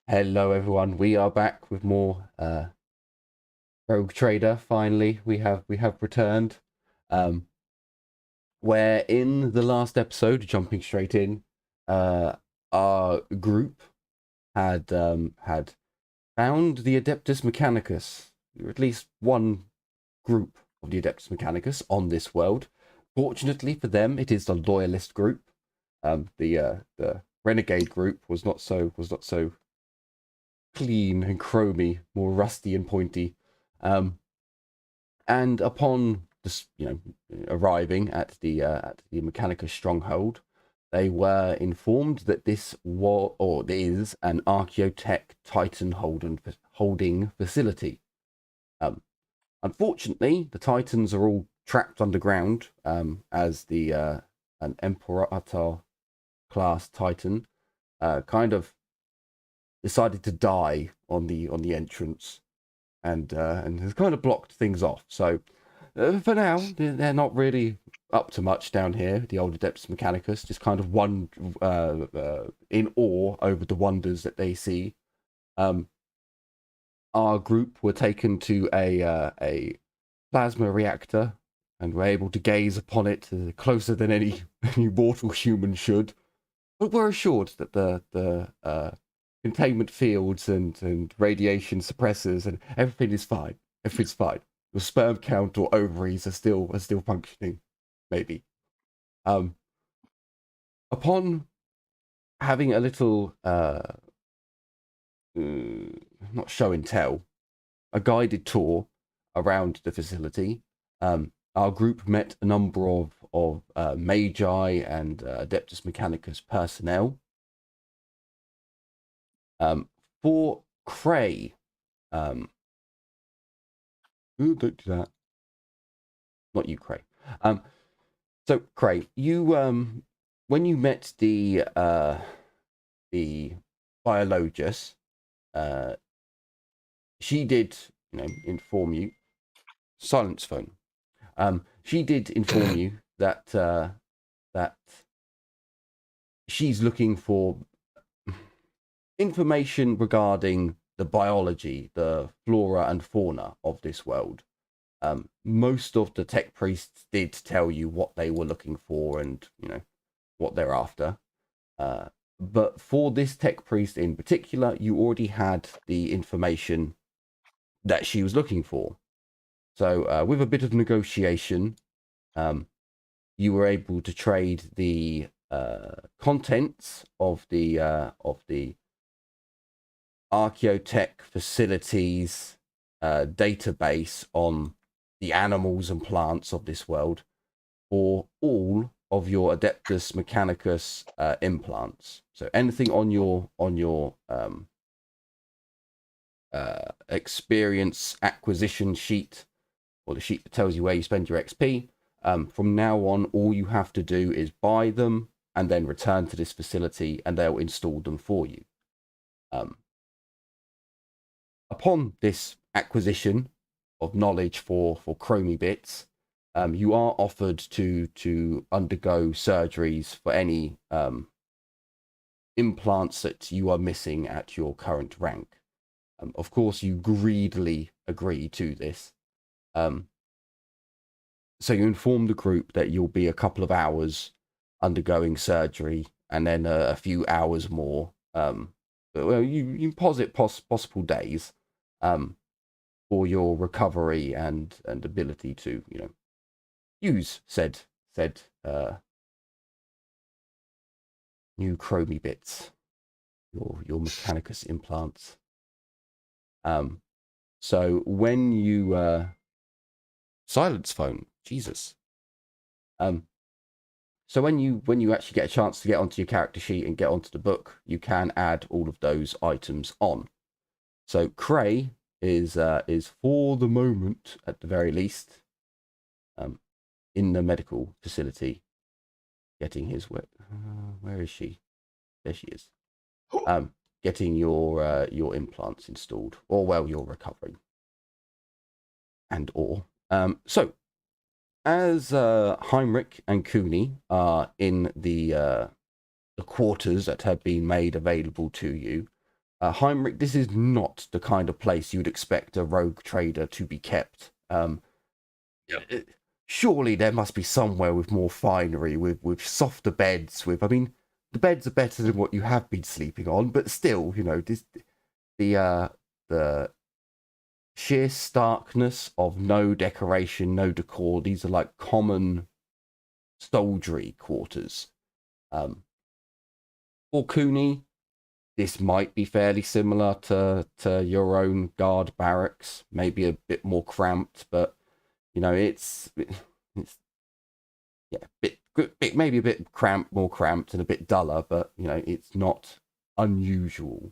Hello everyone, we are back with more Rogue Trader. Finally, we have returned. Um, where in the last episode, jumping straight in, our group had found the Adeptus Mechanicus, or at least one group of the Adeptus Mechanicus on this world. Fortunately for them, it is the Loyalist group. The Renegade group was not so clean and chromy, more rusty and pointy. And upon this, arriving at the Mechanicus stronghold, they were informed that this was or is an Archaeotech Titan holding facility. Unfortunately, the Titans are all trapped underground, as an Imperator class Titan kind of decided to die on the entrance, and has kind of blocked things off. So for now, they're not really up to much down here. The old Adeptus Mechanicus just kind of in awe over the wonders that they see. Our group were taken to a plasma reactor and were able to gaze upon it closer than any mortal human should. But we're assured that the containment fields and radiation suppressors and everything is fine. Everything's fine. Your sperm count or ovaries are still functioning, maybe. Upon having a little not show and tell, a guided tour around the facility, our group met a number of Magi and Adeptus Mechanicus personnel. For Cray, don't do that. Not you, Cray. So Cray, you when you met the biologist, she did, inform you. Silence phone. She did inform you that that she's looking for information regarding the biology, the flora and fauna of this world. Most of the tech priests did tell you what they were looking for and, what they're after. But for this tech priest in particular, you already had the information that she was looking for. So with a bit of negotiation, you were able to trade the contents of the Archaeotech facilities database on the animals and plants of this world for all of your Adeptus Mechanicus implants. So anything on your experience acquisition sheet, or the sheet that tells you where you spend your XP, from now on, all you have to do is buy them and then return to this facility and they'll install them for you. Upon this acquisition of knowledge for Chromie bits, you are offered to undergo surgeries for any implants that you are missing at your current rank. Of course, you greedily agree to this. So you inform the group that you'll be a couple of hours undergoing surgery and then a few hours more. Well, you posit possible days for your recovery and ability to, use said new Chromie bits, your Mechanicus implants. So when you silence phone, Jesus. So when you actually get a chance to get onto your character sheet and get onto the book, you can add all of those items on. So Cray is for the moment, at the very least, in the medical facility, getting his where is she? There she is. Getting your implants installed, or well, your recovery, and so as Heinrich and Cooney are in the the quarters that have been made available to you. Heinrich, this is not the kind of place you'd expect a rogue trader to be kept. Yep. Surely there must be somewhere with more finery, with softer beds. I mean, the beds are better than what you have been sleeping on, but still, the sheer starkness of no decoration, no decor. These are like common soldiery quarters. For Cooney, this might be fairly similar to your own guard barracks, maybe a bit more cramped, but it's yeah, maybe a bit more cramped and a bit duller, but it's not unusual.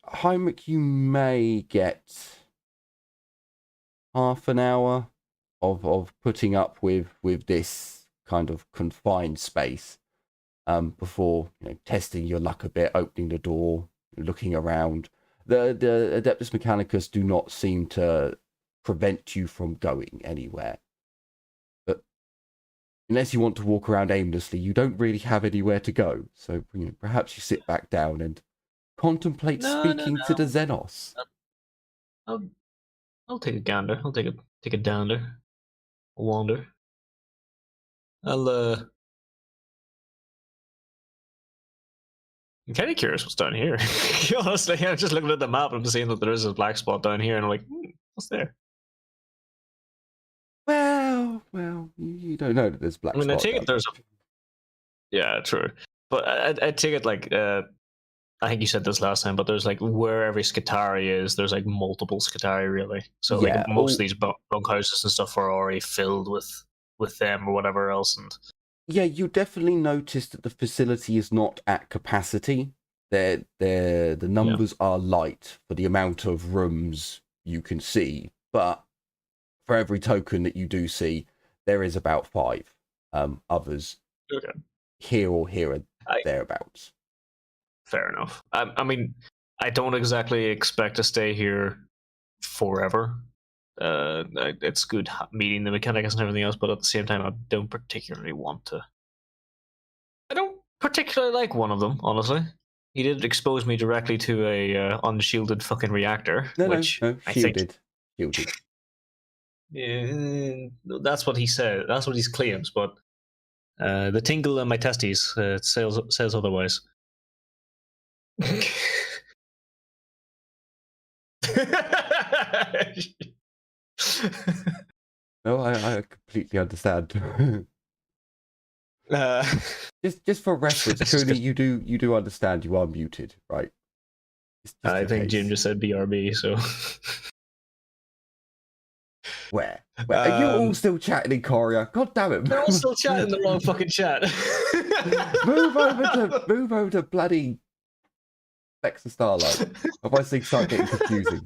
Heinrich, you may get half an hour of putting up with this kind of confined space before testing your luck a bit, opening the door, looking around. The Adeptus Mechanicus do not seem to prevent you from going anywhere. But unless you want to walk around aimlessly, you don't really have anywhere to go. So perhaps you sit back down and contemplate speaking to the Xenos. I'll take a gander. I'll take a downer. A wander. I'm kind of curious what's down here. Honestly, I'm just looking at the map and I'm seeing that there is a black spot down here, and I'm like, what's there? Well, you don't know that there's black spot. I take it there's a... Yeah, true. But I take it like, I think you said this last time, but there's like where every Skitarii is, there's like multiple Skitarii really. So like most of these bunkhouses and stuff are already filled with them or whatever else. And yeah, you definitely notice that the facility is not at capacity. The numbers are light for the amount of rooms you can see, but for every token that you do see, there is about 5 others here or thereabouts. Fair enough. I mean, I don't exactly expect to stay here forever. It's good meeting the mechanics and everything else, but at the same time, I don't particularly want to. I don't particularly like one of them, honestly. He did expose me directly to a unshielded fucking reactor, which no, shielded. Yeah, that's what he said. That's what he claims, but the tingle in my testes says otherwise. No, I completely understand. Just for reference, Cooney, you do understand you are muted, right? I think Jim just said BRB, so. Where? Are you all still chatting in Korea? God damn it! They're all still chatting in the wrong fucking chat. move over to bloody Flecks of Starlight. Otherwise things start getting confusing.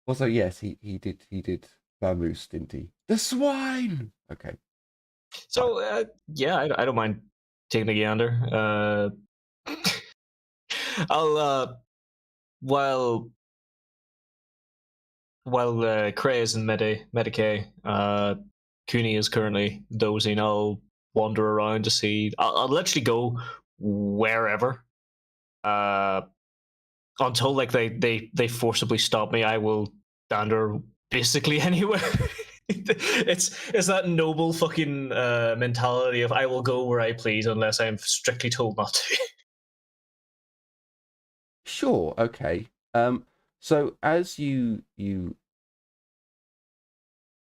Also, yes, he did vamoose, didn't he? The swine. Okay. So yeah, I don't mind taking a gander. I'll while Cray is in Medicaid, Cooney is currently dozing. I'll wander around to see. I'll literally go wherever. Until like they forcibly stop me, I will dander basically anywhere. It's that noble fucking mentality of I will go where I please unless I'm strictly told not to. Sure. Okay. So as you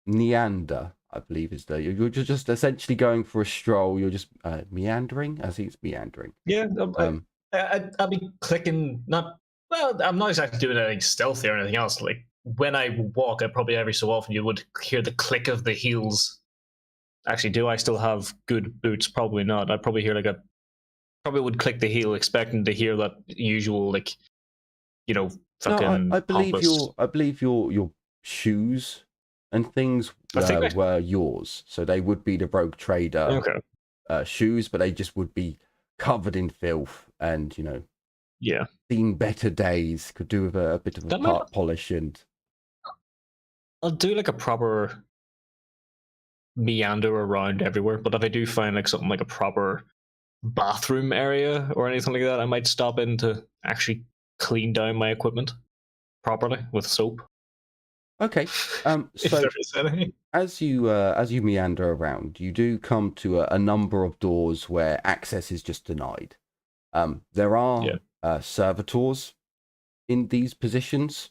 meander, I believe is you're just essentially going for a stroll. You're just meandering. I think it's meandering. Yeah. I'll be clicking. Well, I'm not exactly doing anything stealthy or anything else. Like when I walk, I probably every so often you would hear the click of the heels. Actually, do I still have good boots? Probably not. I'd probably hear probably would click the heel, expecting to hear that usual fucking. No, I believe your shoes and things were yours, so they would be the rogue trader shoes, but they just would be covered in filth and seen better days. Could do with a bit of a part polish, and I'll do like a proper meander around everywhere. But if I do find like something like a proper bathroom area or anything like that, I might stop in to actually clean down my equipment properly with soap. Okay. If So there is any. as you meander around, you do come to a number of doors where access is just denied. There Yeah. are servitors in these positions.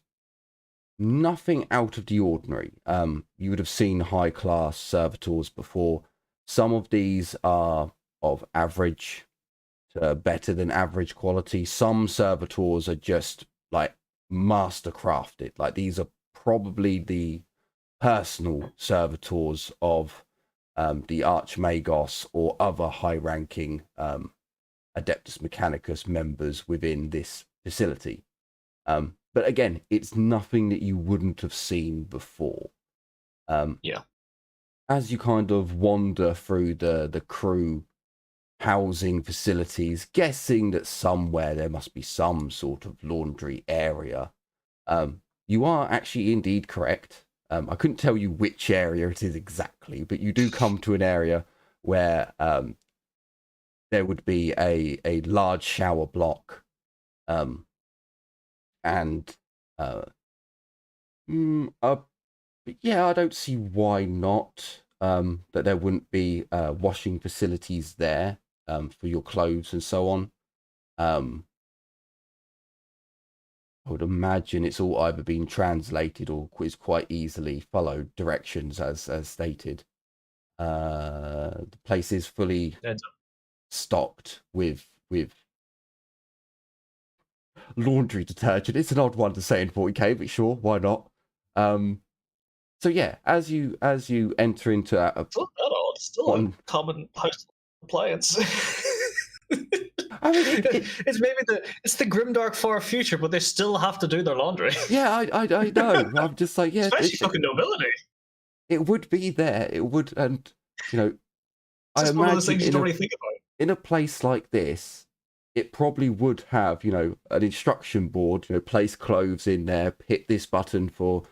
Nothing out of the ordinary. You would have seen high class servitors before. Some of these are of average to better than average quality. Some servitors are just like master crafted. Like these are probably the personal servitors of the Archmagos or other high ranking Adeptus Mechanicus members within this facility. But again, it's nothing that you wouldn't have seen before. Yeah. As you kind of wander through the crew housing facilities, guessing that somewhere there must be some sort of laundry area, you are actually indeed correct. I couldn't tell you which area it is exactly, but you do come to an area where there would be a large shower block, and yeah, I don't see why not. That there wouldn't be washing facilities there for your clothes and so on. I would imagine it's all either been translated or is quite easily followed directions as stated. The place is fully stocked with laundry detergent. It's an odd one to say in 40k, but sure, why not? So yeah, as you enter into It's not that odd. It's still a common household appliance. I mean, it's maybe it's the grimdark far future, but they still have to do their laundry. Yeah, I know. I'm just like, yeah, especially fucking nobility. It would be there. It would, and you know, It's I just one of those imagine things you don't really think about. in a place like this, it probably would have, an instruction board. Place clothes in there. Hit this button for,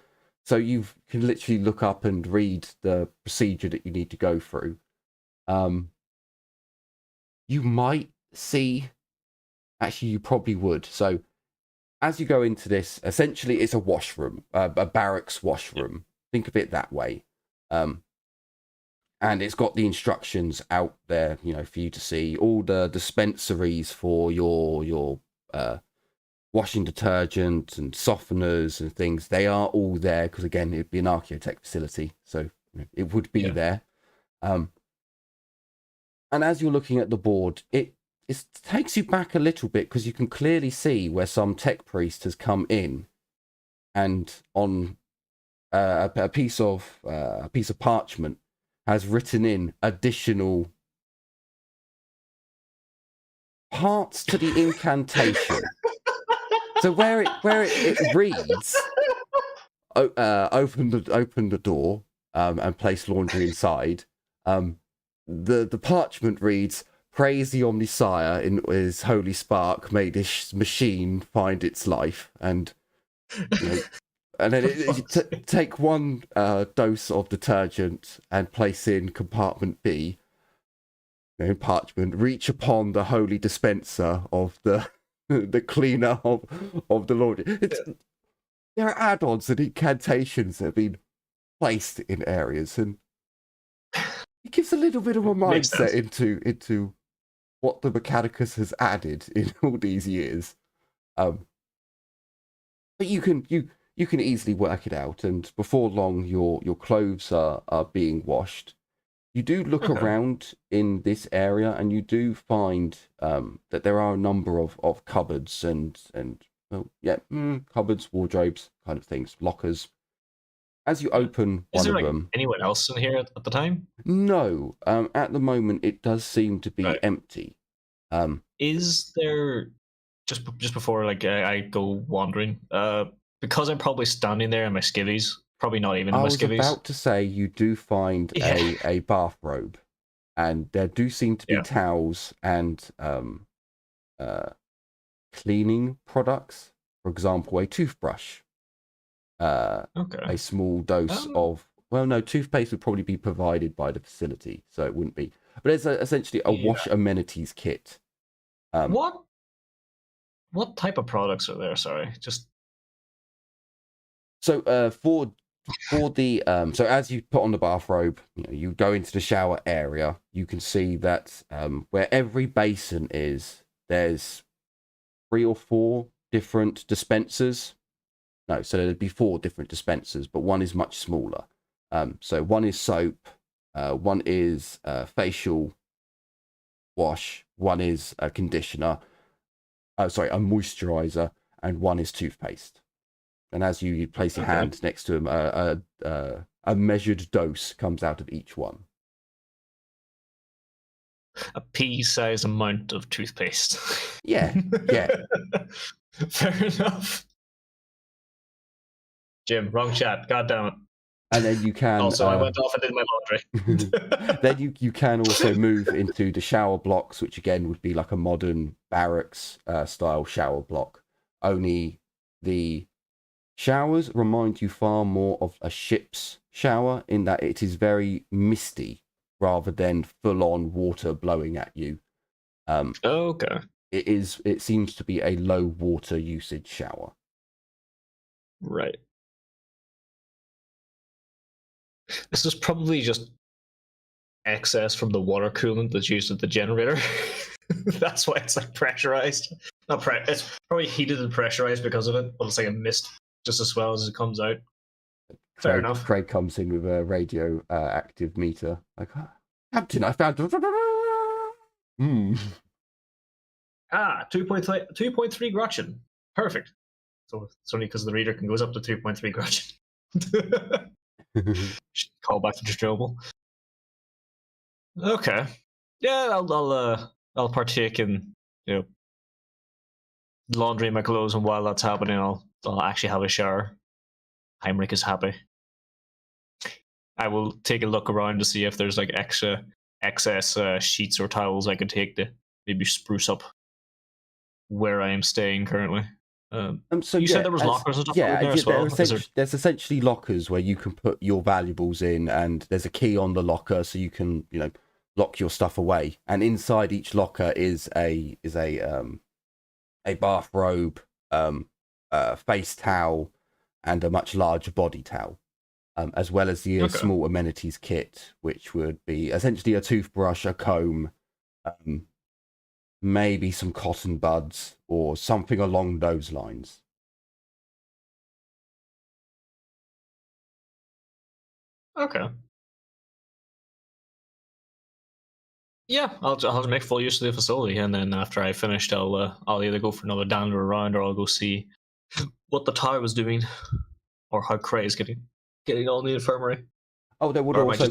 so you can literally look up and read the procedure that you need to go through. You might see. Actually, you probably would. So, as you go into this, essentially, it's a washroom, a barracks washroom. Think of it that way. And it's got the instructions out there, for you to see. All the dispensaries for your washing detergent and softeners and things. They are all there because, again, it'd be an archaeotech facility, so it would be there. And as you're looking at the board, it takes you back a little bit because you can clearly see where some tech priest has come in, and on a piece of parchment has written in additional parts to the incantation. So where it reads, open the door and place laundry inside. The parchment reads, "Praise the Omnisire in his holy spark, may this machine find its life." And and then you take one dose of detergent and place in compartment B. In parchment, reach upon the holy dispenser of the the cleaner of the laundry. There are add-ons and incantations that have been placed in areas, and it gives a little bit of a mindset into what the Mechanicus has added in all these years. But you can easily work it out, and before long, your clothes are being washed. You do look around in this area, and you do find that there are a number of cupboards and cupboards, wardrobes, kind of things, lockers. As you open Is one there of them, anyone else in here at the time? no. At the moment, it does seem to be empty. Is there just before I go wandering? Because I'm probably standing there in my skivvies, probably not even in my skivvies. I was about to say you do find a bathrobe, and there do seem to be towels and cleaning products. For example, a toothbrush, a small dose of well, no, toothpaste would probably be provided by the facility, so it wouldn't be. But it's essentially a wash amenities kit. What type of products are there? Sorry, just so for the so as you put on the bathrobe, you go into the shower area. You can see that where every basin is, there's 3 or 4 different dispensers. No, so there'd be 4 different dispensers, but one is much smaller. So one is soap, one is facial wash, one is a conditioner, a moisturizer, and one is toothpaste. And as you place your hand next to them, a measured dose comes out of each one. A pea-sized amount of toothpaste. Yeah. Fair enough. Jim, wrong chat. God damn it. And then you can also, I went off and did my laundry. Then you can also move into the shower blocks, which again would be like a modern barracks style shower block. Only the showers remind you far more of a ship's shower in that it is very misty rather than full-on water blowing at you. Okay. It seems to be a low water usage shower. Right. This is probably just excess from the water coolant that's used at the generator. That's why it's like pressurized. It's probably heated and pressurized because of it, but it's like a mist just as well as it comes out. Fair enough. Craig comes in with a radio active meter. Like, Captain, I found. 2.3 Gretchen. Perfect. So it's only because the reader can goes up to 2.3 Gretchen. Call back to Chernobyl. Okay. Yeah, I'll partake in laundry my clothes, and while that's happening, I'll actually have a shower. Heinrich is happy. I will take a look around to see if there's like excess sheets or towels I could take to maybe spruce up where I am staying currently. So you said there was lockers and stuff there as well? There's essentially lockers where you can put your valuables in, and there's a key on the locker so you can lock your stuff away. And inside each locker is a bathrobe, face towel, and a much larger body towel, as well as the small amenities kit, which would be essentially a toothbrush, a comb, maybe some cotton buds or something along those lines. Okay. Yeah, I'll make full use of the facility, and then after I finished, I'll either go for another dander around, or I'll go see what the tower was doing, or how Cray is getting on the infirmary. Oh, there would also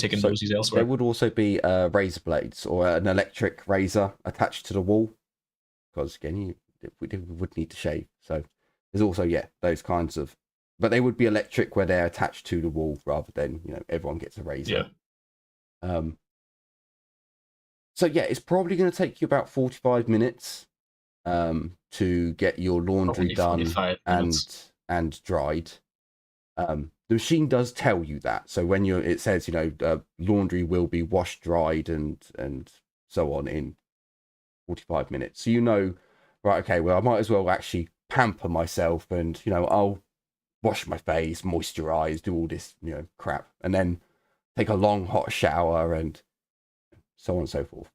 be razor blades or an electric razor attached to the wall, because again, we would need to shave. So there's also those kinds of, but they would be electric where they're attached to the wall rather than everyone gets a razor. Yeah. So it's probably going to take you about 45 minutes to get your laundry done and dried. The machine does tell you that. So when it says, laundry will be washed, dried, and so on in 45 minutes. So right, okay, well, I might as well actually pamper myself and, I'll wash my face, moisturize, do all this, crap, and then take a long hot shower and so on and so forth.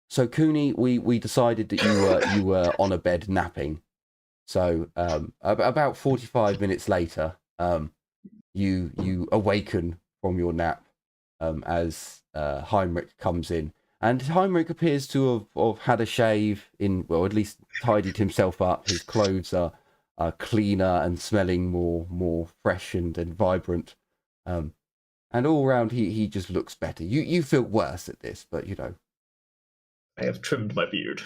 So Cooney, we decided that you were on a bed napping. So about 45 minutes later, you awaken from your nap as Heinrich comes in, and Heinrich appears to have had a shave at least tidied himself up. His clothes are cleaner and smelling more fresh and vibrant, and all around he just looks better. You feel worse at this, but I have trimmed my beard.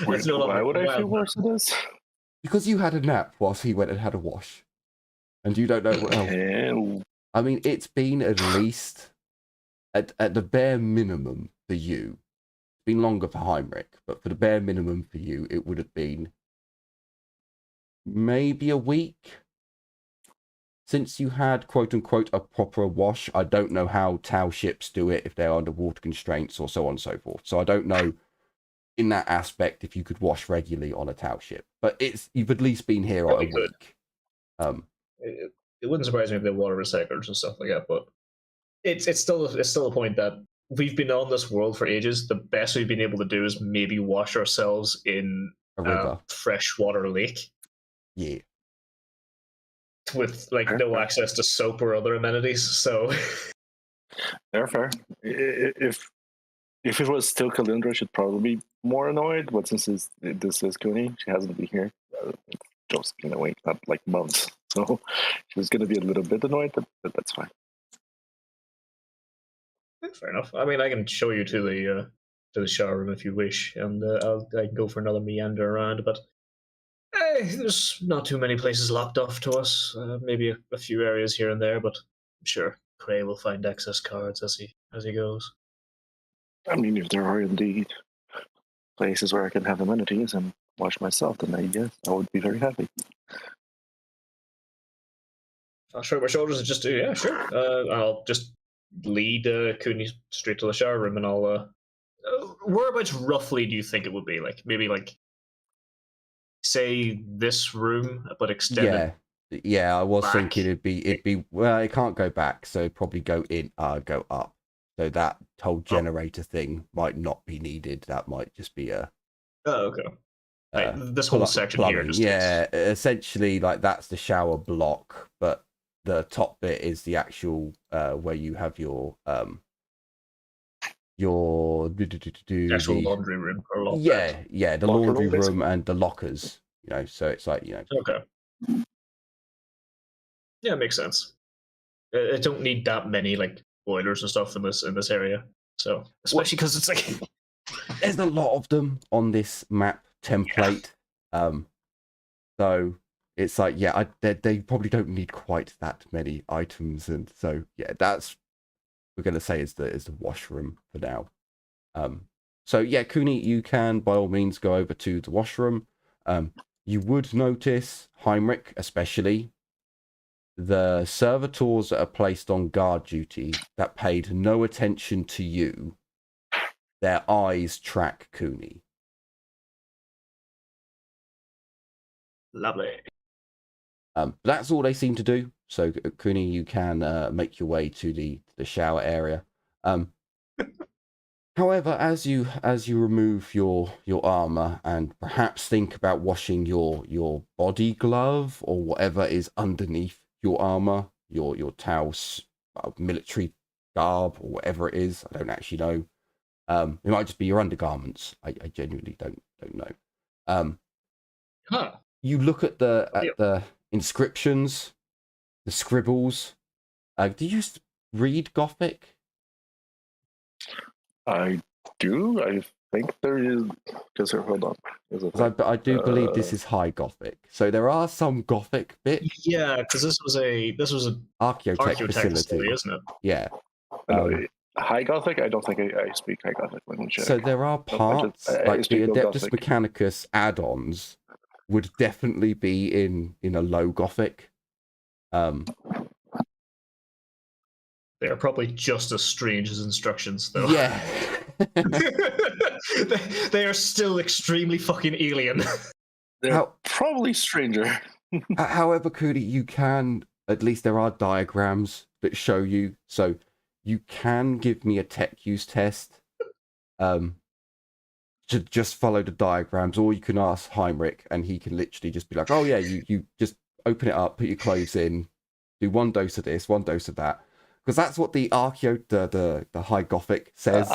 Why would I feel worse at this? Because you had a nap whilst he went and had a wash. And you don't know what else. I mean, it's been at least, at the bare minimum for you, it's been longer for Heinrich, but for the bare minimum for you, it would have been maybe a week since you had quote unquote a proper wash, I don't know how Tau ships do it if they're under water constraints or so on and so forth. So I don't know in that aspect if you could wash regularly on a Tau ship. But you've at least been here Probably a could. week. It wouldn't surprise me if they water recyclers and stuff like that, but it's still a point that we've been on this world for ages. The best we've been able to do is maybe wash ourselves in A a river. freshwater lake Yeah. with like no access to soap or other amenities. So Fair. If it was still Kalindra, she'd probably be more annoyed. But since this is Cooney, she hasn't been here. It's just been away, not like months. So she's going to be a little bit annoyed, but that's fine. fair enough. I mean, I can show you to the shower room if you wish, and I can go for another meander around. But there's not too many places locked off to us. Maybe a few areas here and there, but I'm sure Cray will find access cards as he goes. I mean, if there are indeed places where I can have amenities and wash myself, then I would be very happy. I'll shrug my shoulders and just do, yeah, sure. I'll just lead Cooney straight to the shower room, and I'll. Whereabouts roughly do you think it would be? Like maybe like say this room, but extended. Yeah. I was back. thinking it'd be well, it can't go back, so probably go go up. So that whole generator thing might not be needed. That might just be a. Oh, okay. This whole section plumbing. here just essentially like that's the shower block, but the top bit is the actual where you have your actual laundry room or locker. The laundry room and the lockers, so it's like okay, yeah, it makes sense. I don't need that many like boilers and stuff in this area, so especially because it's like there's a lot of them on this map template. So it's like they probably don't need quite that many items, and so that's we're gonna say is the washroom for now. So Cooney, you can by all means go over to the washroom. You would notice Heinrich, especially the servitors that are placed on guard duty that paid no attention to you. Their eyes track Cooney. Lovely. That's all they seem to do. So Cooney, you can make your way to the shower area. However, as you remove your armor and perhaps think about washing your body glove or whatever is underneath your armor, your towels, military garb or whatever it is, I don't actually know. It might just be your undergarments. I genuinely don't know. You look at the inscriptions, the scribbles. Do you read Gothic? I do. I think there is. Because hold on. I do believe this is High Gothic. So there are some Gothic bits. Yeah, because this was an Archaeotech facility, isn't it? Yeah. High Gothic? I don't think I speak High Gothic. Let me check. So there are parts like the Adeptus Gothic. Mechanicus add-ons would definitely be in a Low Gothic. They are probably just as strange as instructions, though. Yeah. they are still extremely fucking alien. They're probably stranger. However, Cooney, you can, at least there are diagrams that show you. So you can give me a tech use test. To just follow the diagrams, or you can ask Heinrich and he can literally just be like, oh yeah, you just open it up, put your clothes in, do one dose of this, one dose of that. Because that's what the the High Gothic says.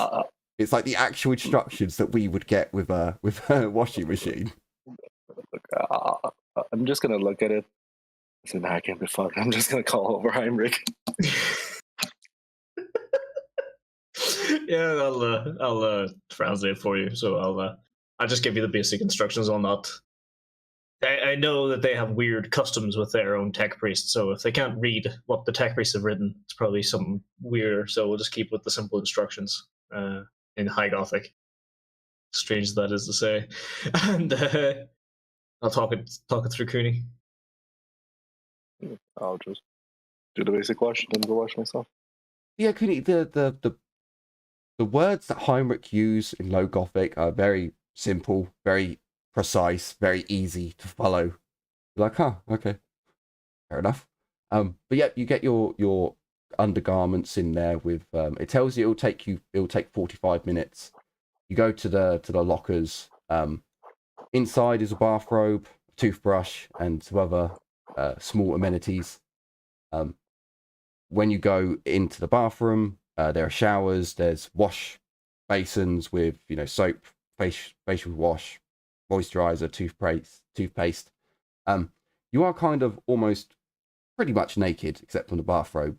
It's like the actual instructions that we would get with a washing machine. I'm just gonna look at it. So now I can't be fucked. I'm just gonna call over Heinrich. Yeah, I'll translate for you. So I'll just give you the basic instructions on that. I know that they have weird customs with their own tech priests, so if they can't read what the tech priests have written, it's probably something weirder. So we'll just keep with the simple instructions in High Gothic. Strange as that is to say, and I'll talk it through Cooney. I'll just do the basic wash, then go wash myself. Yeah, Cooney, the words that Heinrich use in Low Gothic are very simple, very precise, very easy to follow. You're like, huh, okay, fair enough. But yeah, you get your undergarments in there with. It tells you it'll take 45 minutes. You go to the lockers. Inside is a bathrobe, toothbrush, and some other small amenities. When you go into the bathroom, there are showers. There's wash basins with soap, facial wash, moisturizer, toothpaste. You are kind of almost pretty much naked except from the bathrobe.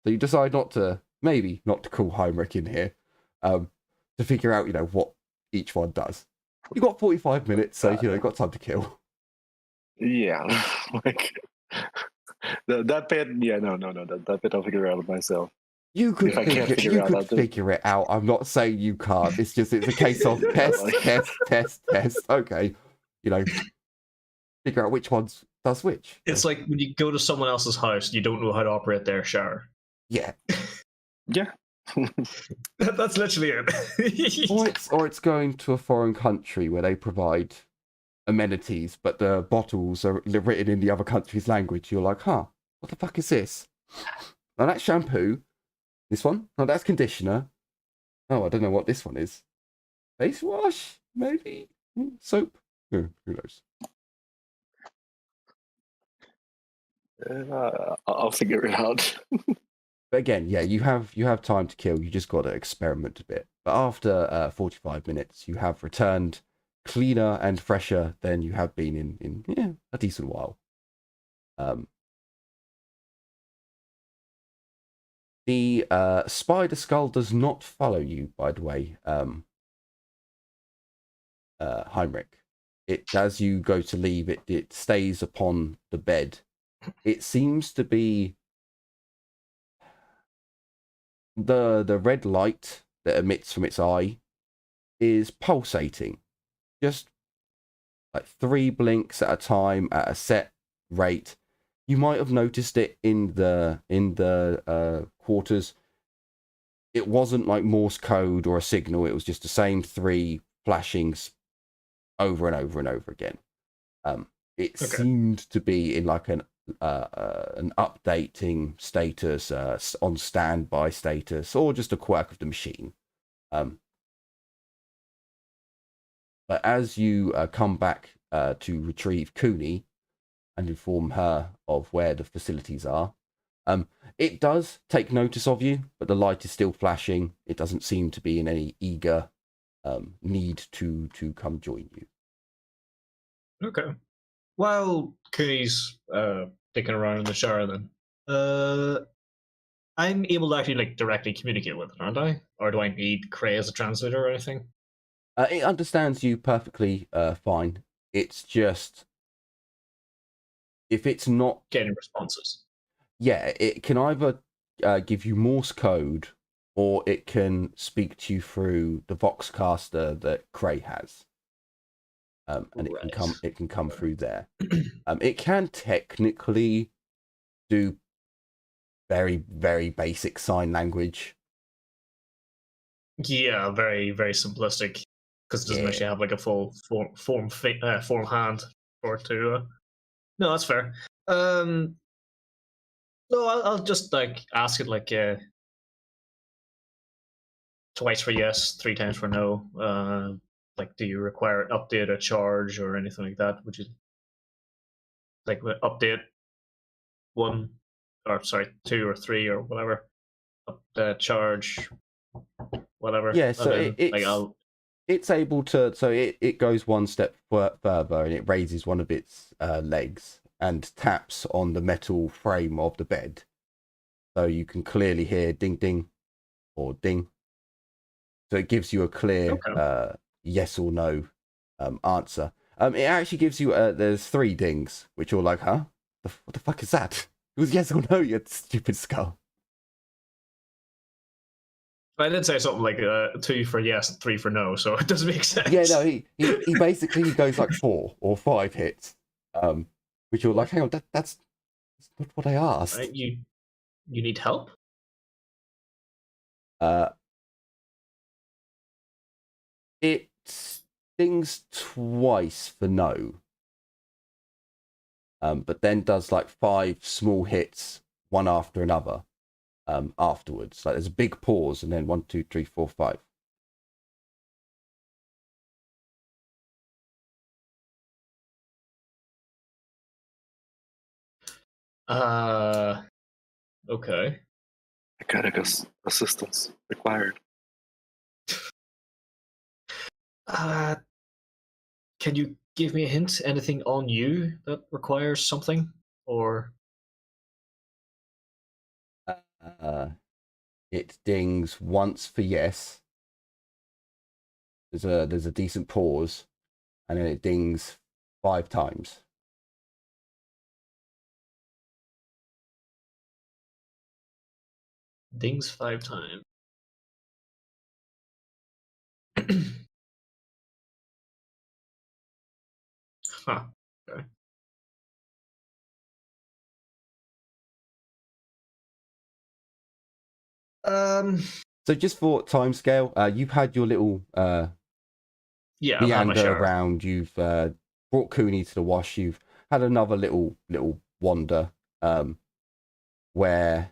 So you decide not to call Heinrich in here, to figure out what each one does. You got 45 minutes, so you got time to kill. Yeah, like that bit. Yeah, no. That bit I'll figure out myself. You could figure it out. I'm not saying you can't. It's a case of test. Okay, figure out which ones does which. It's like when you go to someone else's house, you don't know how to operate their shower. Yeah. Yeah. That's literally it. or it's going to a foreign country where they provide amenities, but the bottles are written in the other country's language. You're like, huh, what the fuck is this? Now that's shampoo. This one? Oh, that's conditioner. Oh, I don't know what this one is. Face wash? Maybe? Soap? Who knows? I'll figure it out. But again, yeah, you have time to kill. You just got to experiment a bit. But after 45 minutes, you have returned cleaner and fresher than you have been in a decent while. The spider skull does not follow you, by the way, Heinrich. As you go to leave, it stays upon the bed. It seems to be the red light that emits from its eye is pulsating, just like 3 blinks at a time at a set rate. You might have noticed it in the quarters. It wasn't like Morse code or a signal. It was just the same 3 flashings over and over and over again. It seemed to be in like an updating status, on standby status, or just a quirk of the machine. But as you come back to retrieve Cooney and inform her of where the facilities are, it does take notice of you, but the light is still flashing. It doesn't seem to be in any eager need to come join you. Okay. While Cooney's dicking around in the shower, then I'm able to actually directly communicate with it, aren't I? Or do I need Cray as a translator or anything? It understands you perfectly fine. It's just if it's not getting responses. Yeah, it can either give you Morse code, or it can speak to you through the Voxcaster that Cray has. And it can come through there. It can technically do very, very basic sign language. Yeah, very, very simplistic, because it doesn't actually have like a full form hand for it to. No, that's fair. No, I'll just ask it twice for yes, 3 times for no. Do you require an update, a charge, or anything like that? Would you update 1, or sorry, 2 or 3 or whatever? Charge, whatever. Yeah, so it's able to. So it goes one step further, and it raises one of its legs and taps on the metal frame of the bed, so you can clearly hear ding ding or ding. So it gives you a clear yes or no answer. It actually gives you there's 3 dings, which are like, huh? What the fuck is that? It was yes or no, you stupid skull. I did say something like 2 for yes, 3 for no, so it doesn't make sense. Yeah, no, he basically goes like 4 or 5 hits, which you're like, hang on, that's not what I asked. You need help? It stings twice for no. But then does like 5 small hits, one after another, afterwards. Like there's a big pause and then 1, 2, 3, 4, 5. Okay. Mechanic assistance required. Can you give me a hint? Anything on you that requires something? Or It dings once for yes. There's a decent pause, and then it dings 5 times. dings 5 times. Huh. Okay. So just for timescale, you've had your little Yeah, I've had my meander share. around. You've brought Cooney to the wash. You've had another little wander, where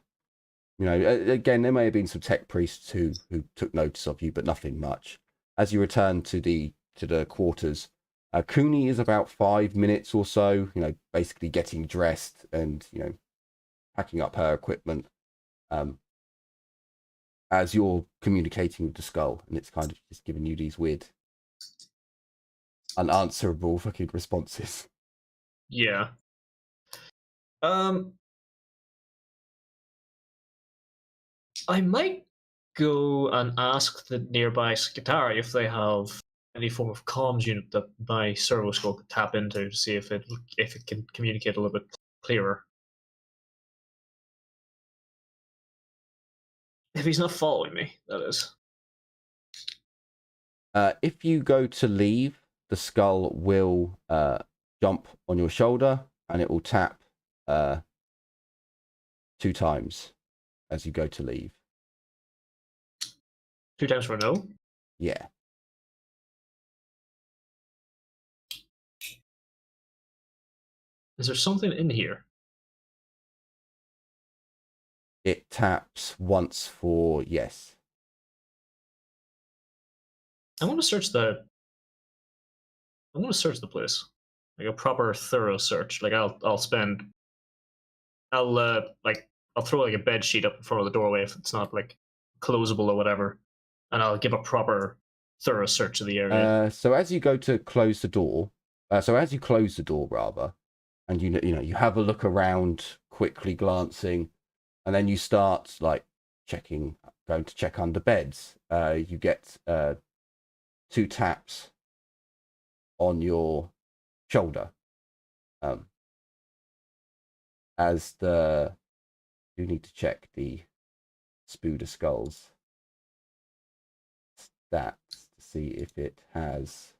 again there may have been some tech priests who took notice of you, but nothing much. As you return to the quarters, Cooney is about 5 minutes or so, basically getting dressed and packing up her equipment. As you're communicating with the skull, and it's kind of just giving you these weird, unanswerable fucking responses. Yeah. I might go and ask the nearby secretary if they have any form of comms unit that my servo skull could tap into to see if it can communicate a little bit clearer. If he's not following me, that is. If you go to leave, the skull will jump on your shoulder, and it will tap 2 times as you go to leave. 2 times for no? Yeah. Is there something in here? It taps once for yes. I want to search the place, like a proper, thorough search. Like I'll throw like a bed sheet up in front of the doorway if it's not like closable or whatever, and I'll give a proper, thorough search of the area. So as you go to close the door, as you close the door rather, and you have a look around, quickly glancing, and then you start like going to check under beds. You get 2 taps on your shoulder, as you need to check the Spooder Skulls stats to see if it has.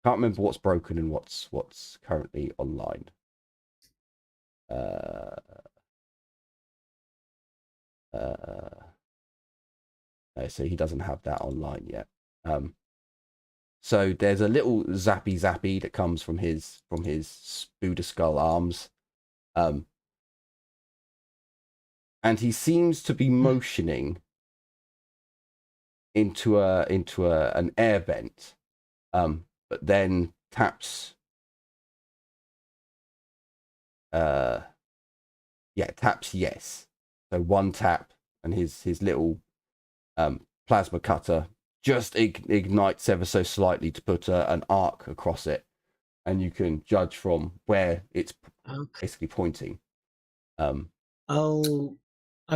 Can't remember what's broken and what's currently online. So he doesn't have that online yet. So there's a little zappy that comes from his Spooder Skull arms, and he seems to be motioning into an air vent, but then taps. Taps yes. So 1 tap, and his little plasma cutter just ignites ever so slightly to put an arc across it, and you can judge from where it's basically pointing. I'll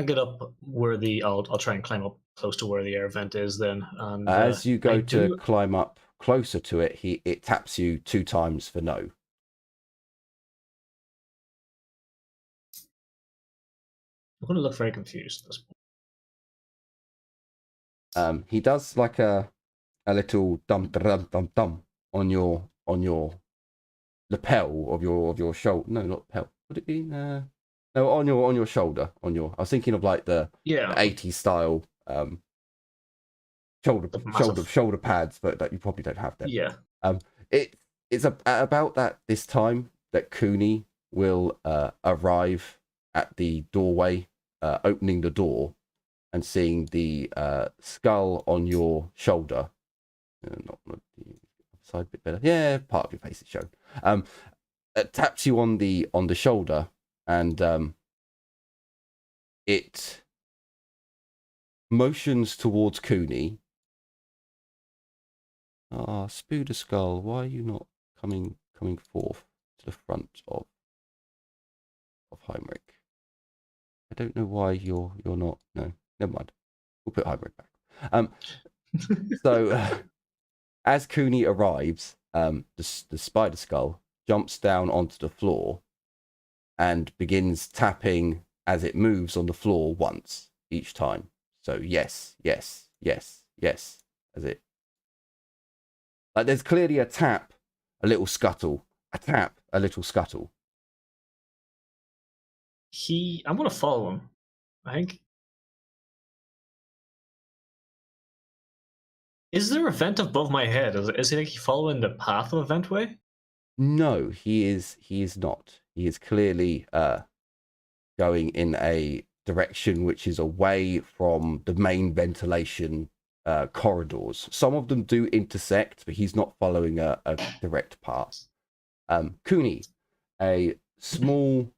get up where I'll try and climb up close to where the air vent is then. And as you go to climb up closer to it, it taps you 2 times for no. I'm going to look very confused at this point. He does like a little dum on your lapel of your shoulder. No, not lapel. Would it be? No, on your shoulder. I was thinking of like the Yeah, 80s style the massive. shoulder pads, but that you probably don't have them. Yeah. Um, it's about that this time that Cooney will arrive at the doorway, opening the door and seeing the skull on your shoulder. Not the side bit better. Yeah, part of your face is shown. It taps you on the shoulder, and it motions towards Cooney. Spooder Skull, why are you not coming forth to the front of Heinrich? I don't know why you're not. No, never mind. We'll put Heinrich back. So as Cooney arrives, the Spider Skull jumps down onto the floor and begins tapping as it moves on the floor once each time. So yes, yes, yes, yes, as it. Like there's clearly a tap, a little scuttle, a tap, a little scuttle. I'm gonna follow him. I think. Is there a vent above my head? Is he like following the path of a ventway? No, he is not. He is clearly going in a direction which is away from the main ventilation corridors. Some of them do intersect, but he's not following a direct path. Cooney, a small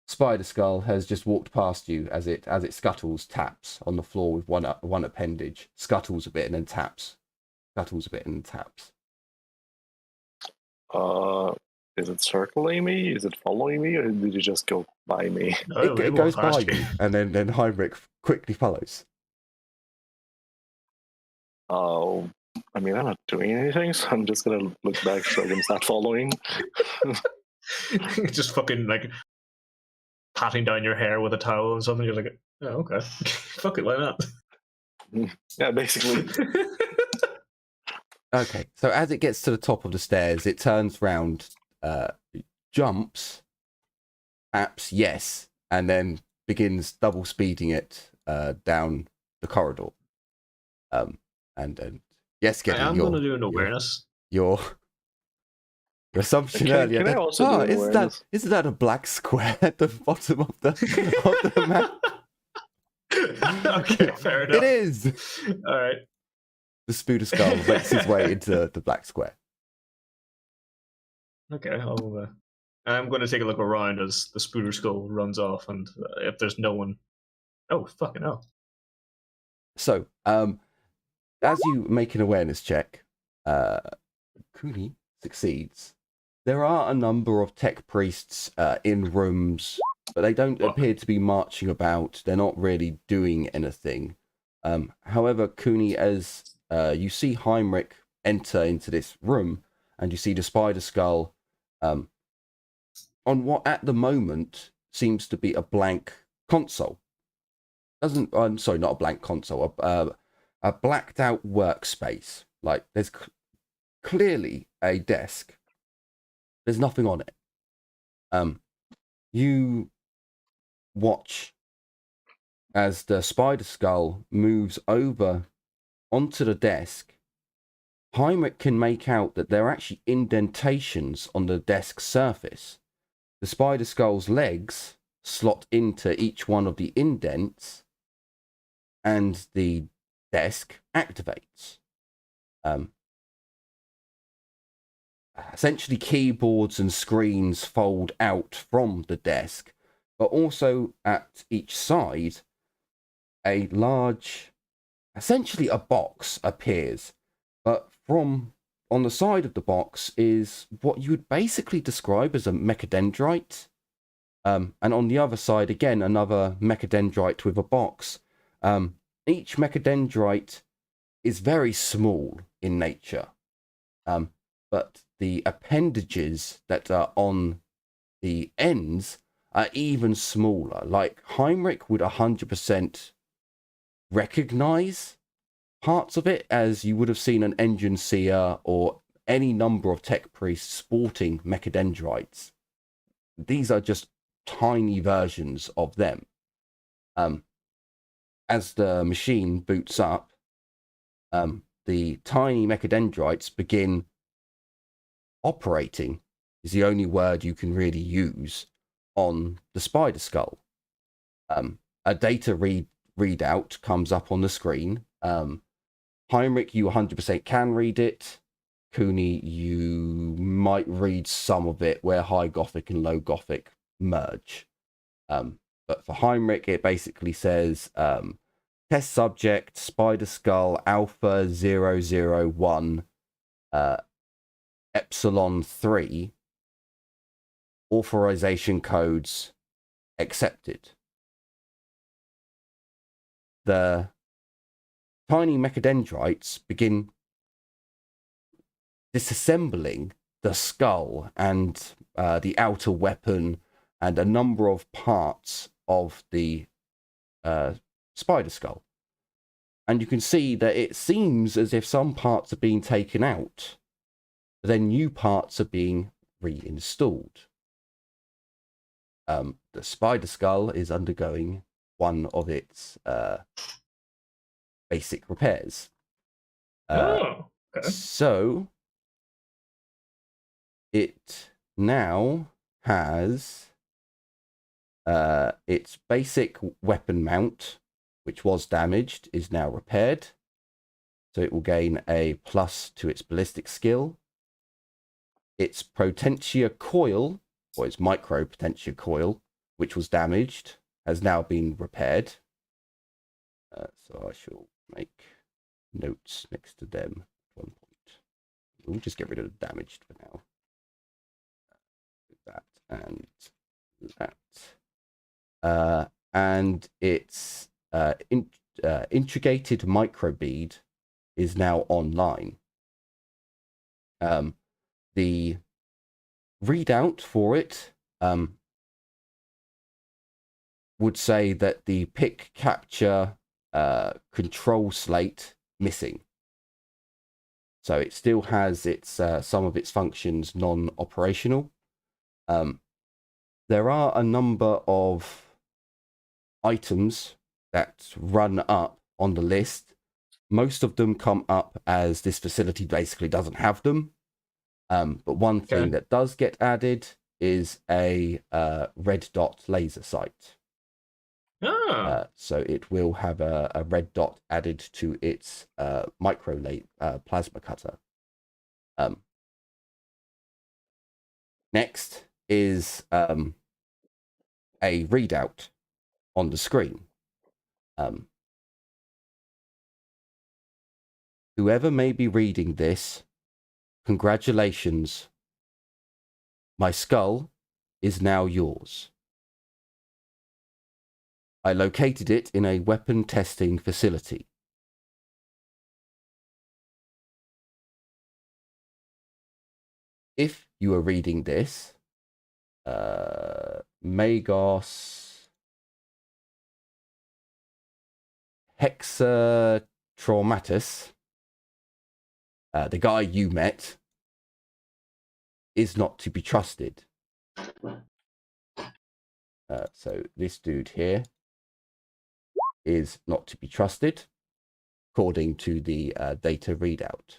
spider skull, has just walked past you as it scuttles, taps on the floor with one appendage, scuttles a bit and then taps, scuttles a bit and then taps. Is it circling me? Is it following me, or did it just go by me? No, It goes by you, and then Heinrich quickly follows. Oh, I mean, I'm not doing anything, so I'm just gonna look back, shrug, and start following. Just fucking like patting down your hair with a towel and something. You're like, oh, okay, fuck it, why not? Yeah, basically. Okay, so as it gets to the top of the stairs, it turns round, jumps, taps yes, and then begins double speeding it down the corridor. And yes, I'm going to do an awareness. Your assumption earlier. Can I also do an awareness? Isn't that a black square at the bottom of the map? Okay, fair enough. It is. All right. The Spooder Skull makes his way into the black square. Okay, I'm going to take a look around as the Spooder Skull runs off, and if there's no one... Oh, fucking hell. So, as you make an awareness check, Cooney succeeds. There are a number of tech priests in rooms, but they don't appear to be marching about. They're not really doing anything. However, Cooney, as you see Heinrich enter into this room, and you see the Spider Skull on what at the moment seems to be a blank console. I'm sorry, not a blank console, a blacked out workspace. Like there's clearly a desk. There's nothing on it. You watch as the Spider Skull moves over onto the desk. Heinrich can make out that there are actually indentations on the desk's surface. The Spider Skull's legs slot into each one of the indents, and the desk activates. Essentially, keyboards and screens fold out from the desk, but also at each side, a large, essentially a box appears. But from on the side of the box is what you would basically describe as a mechadendrite. And on the other side, again, another mechadendrite with a box. Each mechadendrite is very small in nature. But the appendages that are on the ends are even smaller. Like Heinrich would 100% recognize parts of it, as you would have seen an engine seer or any number of tech priests sporting mechadendrites. These are just tiny versions of them. As the machine boots up, the tiny mechadendrites begin operating, is the only word you can really use, on the spider skull. A data readout comes up on the screen. Heinrich, you 100% can read it. Cooney, you might read some of it where High Gothic and Low Gothic merge. But for Heinrich, it basically says test subject, spider skull, alpha 001, epsilon 3, authorization codes accepted. The tiny mechadendrites begin disassembling the skull and the outer weapon and a number of parts of the spider skull. And you can see that it seems as if some parts are being taken out, but then new parts are being reinstalled. The spider skull is undergoing one of its basic repairs. Okay. So it now has its basic weapon mount, which was damaged, is now repaired. So it will gain a plus to its ballistic skill. Its potentia coil, or its micro potentia coil, which was damaged, has now been repaired. So I shall make notes next to them at one point. We'll just get rid of the damaged for now. That and that. And its integrated microbead is now online. The readout for it would say that the pick capture control slate missing. So it still has its some of its functions non-operational. There are a number of items that run up on the list. Most of them come up as this facility basically doesn't have them. But one thing that does get added is a red dot laser sight. So it will have a red dot added to its micro plasma cutter. Next is a readout on the screen. Whoever may be reading this, congratulations. My skull is now yours. I located it in a weapon testing facility. If you are reading this, Magos Hexatraumatus, the guy you met, is not to be trusted. So this dude here is not to be trusted, according to the data readout.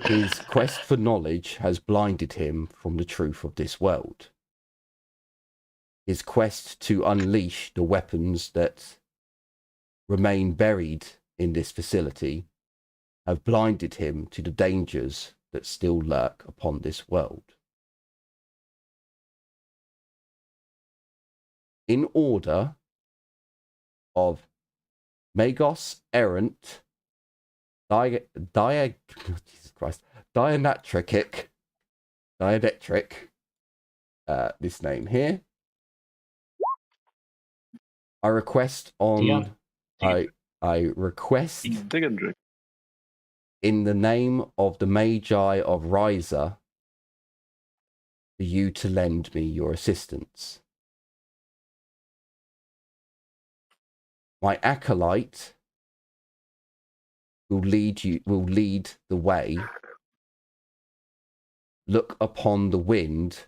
His quest for knowledge has blinded him from the truth of this world. His quest to unleash the weapons that remain buried in this facility have blinded him to the dangers that still lurk upon this world. In order of Magos Errant Dianetric, this name here. I request on I request in the name of the Magi of Riser for you to lend me your assistance. My acolyte will lead the way. Look upon the wind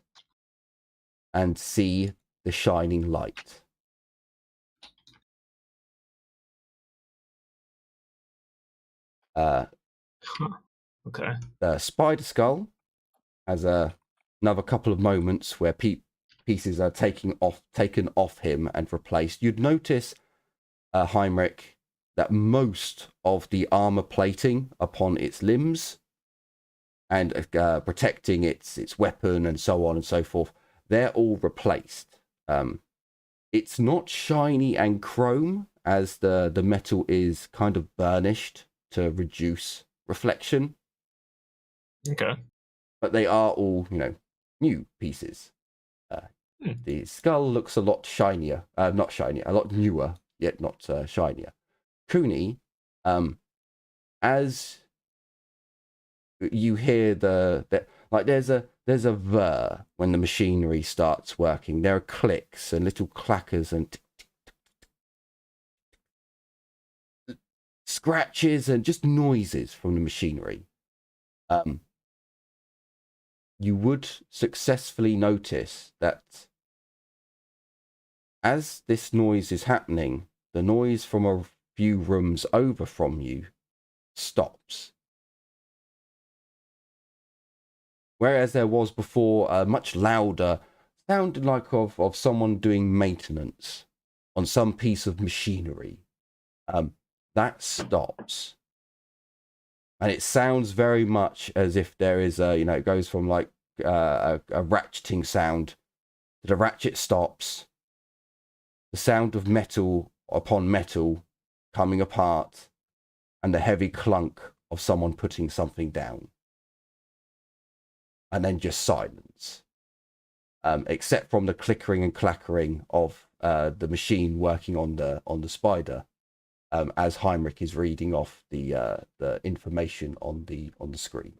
and see the shining light. Okay. The spider skull has another couple of moments where pieces are taken off him and replaced. You'd notice, Heinrich, that most of the armor plating upon its limbs and protecting its weapon and so on and so forth, they're all replaced. It's not shiny and chrome, as the metal is kind of burnished to reduce reflection. Okay. But they are all, new pieces. The skull looks a lot shinier, not shinier, a lot newer, yet not shinier. Cooney, as you hear there's a whir when the machinery starts working. There are clicks and little clackers and scratches and just noises from the machinery. You would successfully notice that as this noise is happening, the noise from a few rooms over from you stops. Whereas there was before a much louder, sounded like of someone doing maintenance on some piece of machinery. That stops. And it sounds very much as if there is it goes from like a ratcheting sound to the ratchet stops. The sound of metal upon metal coming apart and the heavy clunk of someone putting something down. And then just silence. Except from the clickering and clackering of the machine working on the spider. As Heinrich is reading off the information on the screen.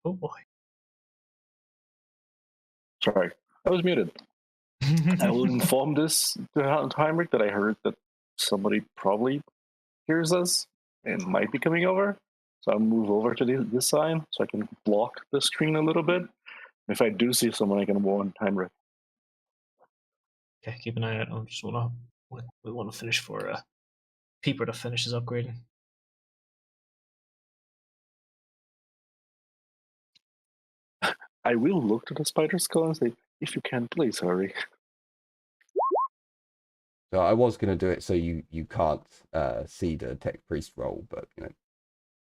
Oh boy. Sorry, I was muted. I will inform this to Heinrich that I heard that somebody probably hears us and might be coming over. So I'll move over to this side so I can block the screen a little bit. If I do see someone, I can warn Heinrich. Okay, keep an eye out. We want to finish for Peeper to finish his upgrading. I will look to the spider skull and say, if you can, please hurry. So I was going to do it so you can't see the tech priest roll, but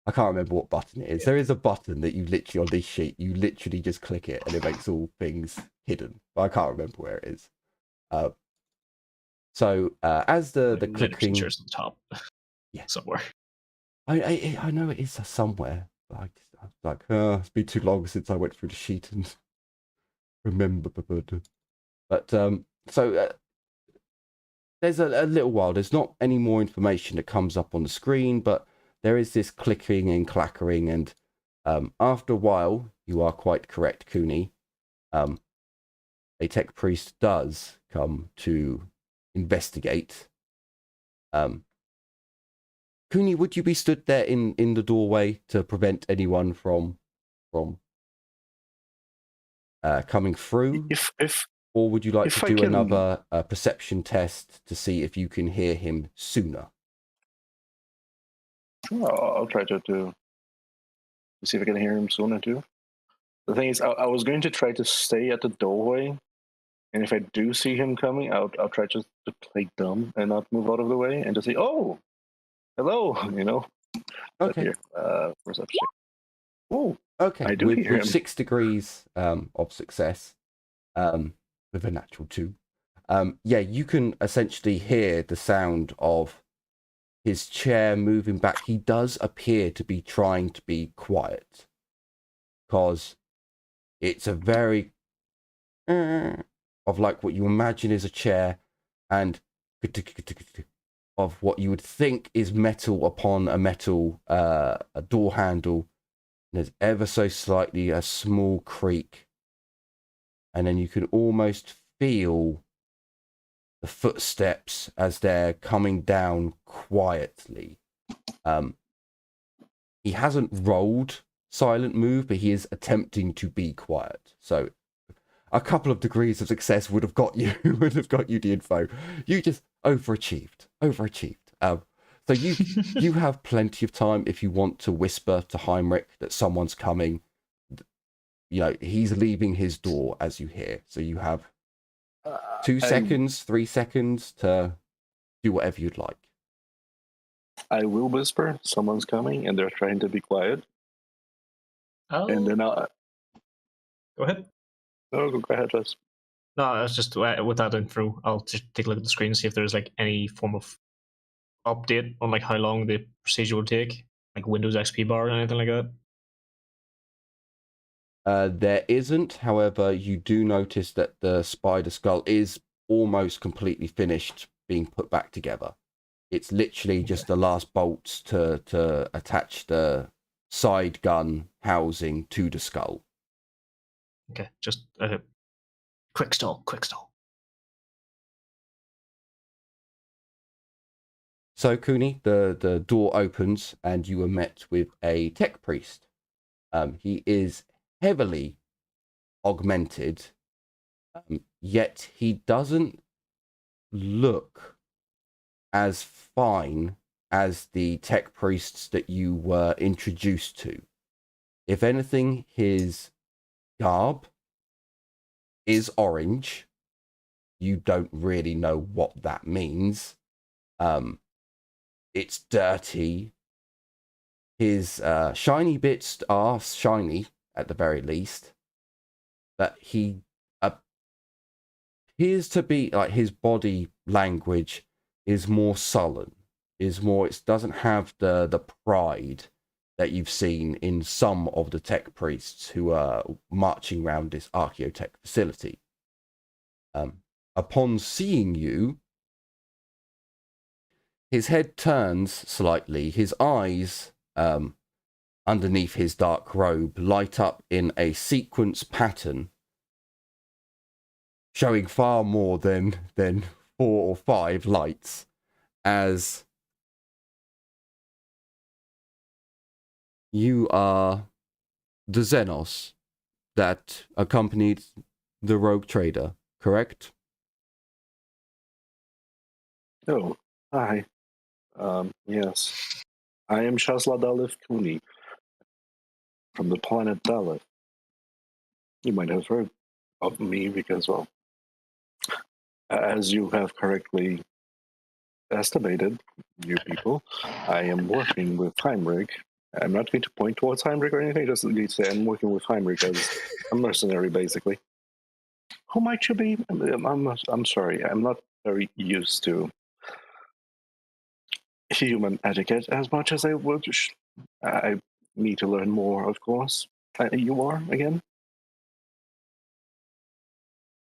I can't remember what button it is. There is a button that you literally on this sheet, you literally just click it and it makes all things hidden. But I can't remember where it is. So as the clicking, at the top, yeah, somewhere. I know it is somewhere. But I was like, it's been too long since I went through the sheet and remember. But so there's a little while. There's not any more information that comes up on the screen, but there is this clicking and clackering, and after a while, you are quite correct, Cooney. A tech priest does come to investigate. Cooney, would you be stood there in the doorway to prevent anyone from coming through? Or would you like to do another perception test to see if you can hear him sooner? I'll try to see if I can hear him sooner too. The thing is, I was going to try to stay at the doorway, and if I do see him coming, I'll try to play dumb and not move out of the way and just say, "Oh, hello," Okay. Here, perception. Oh, okay. I do hear him. 6 degrees of success, with a natural 2. Yeah, you can essentially hear the sound of his chair moving back. He does appear to be trying to be quiet, because it's a very of like what you imagine is a chair, and of what you would think is metal upon a metal a door handle. There's ever so slightly a small creak, and then you can almost feel the footsteps as they're coming down quietly. He hasn't rolled silent move, but he is attempting to be quiet. So a couple of degrees of success would have got you the info. You just overachieved. So you have plenty of time if you want to whisper to Heinrich that someone's coming. You know, he's leaving his door as you hear. So you have 2 seconds, 3 seconds to do whatever you'd like. I will whisper, someone's coming, and they're trying to be quiet. Oh. And then I'll... Go ahead. No, go ahead, Les. No, it's just with that intro, I'll just take a look at the screen and see if there's like any form of update on like how long the procedure will take, like Windows XP bar or anything like that. There isn't, however, you do notice that the spider skull is almost completely finished being put back together. It's literally just the last bolts to attach the side gun housing to the skull. Okay, just quick stall. So, Cooney, the door opens and you are met with a tech priest. He is heavily augmented, yet he doesn't look as fine as the tech priests that you were introduced to. If anything, his garb is orange. You don't really know what that means. It's dirty. His shiny bits are shiny at the very least, but he appears to be like his body language is more sullen. It doesn't have the pride that you've seen in some of the tech priests who are marching around this archaeotech facility. Upon seeing you, his head turns slightly. His eyes, underneath his dark robe, light up in a sequence pattern, showing far more than 4 or 5 lights, as you are the Xenos that accompanied the rogue trader, correct? Oh, hi. Yes. I am Shazla Dalif Cooney from the planet Dalif. You might have heard of me because, well, as you have correctly estimated, you people, I am working with Heinrich. I'm not going to point towards Heinrich or anything, just going to say I'm working with Heinrich as a mercenary, basically. Who might you be? I'm sorry, I'm not very used to human etiquette as much as I would. I need to learn more, of course. You are, again?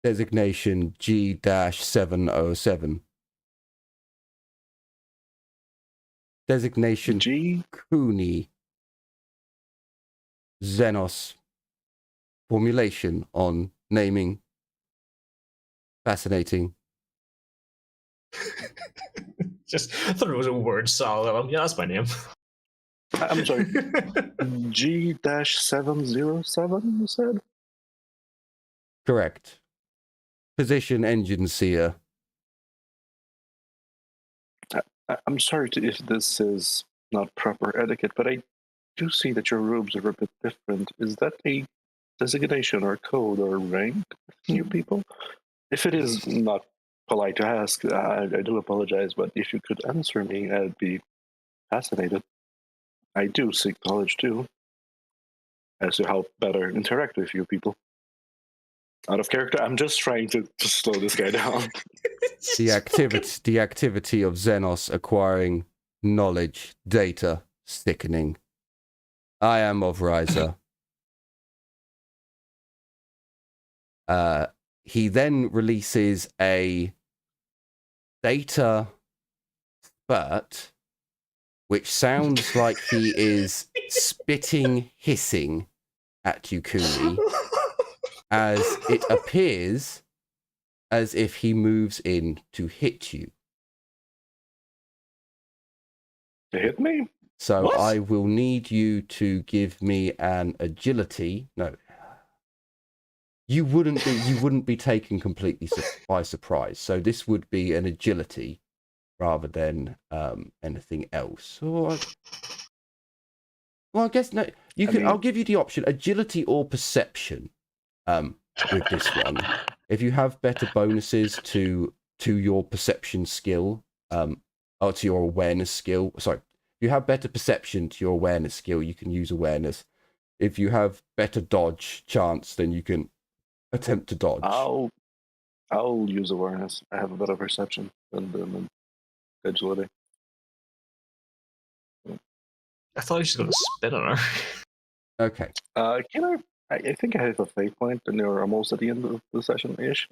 Designation G-707. Designation G? Cooney. Xenos. Formulation on naming. Fascinating. Just thought it was a word salad. Yeah, that's my name. I'm sorry. G-707, you said? Correct. Position engine seer. I'm sorry if this is not proper etiquette, but I do see that your robes are a bit different. Is that a designation or code or rank, you people? If it is not polite to ask, I do apologize, but if you could answer me, I'd be fascinated. I do seek knowledge too, as to how better interact with you people. Out of character, I'm just trying to slow this guy down. The activity of Xenos acquiring knowledge, data, sickening. I am of Riser. He then releases a data spurt, which sounds like he is spitting, hissing at you, Cooney, as it appears as if he moves in to hit you. To hit me? So What? I will need you to give me an agility. No, you wouldn't be taken completely by surprise. So this would be an agility rather than anything else. Or, well, I guess no. You can. I'll give you the option: agility or perception. With this one, if you have better bonuses to your perception skill, or to your awareness skill. Sorry, if you have better perception to your awareness skill, you can use awareness. If you have better dodge chance, then you can attempt to dodge. I'll use awareness. I have a better perception than agility. I thought he was just going to spit on her. Okay. Can I think I have a fate point, and we're almost at the end of the session ish.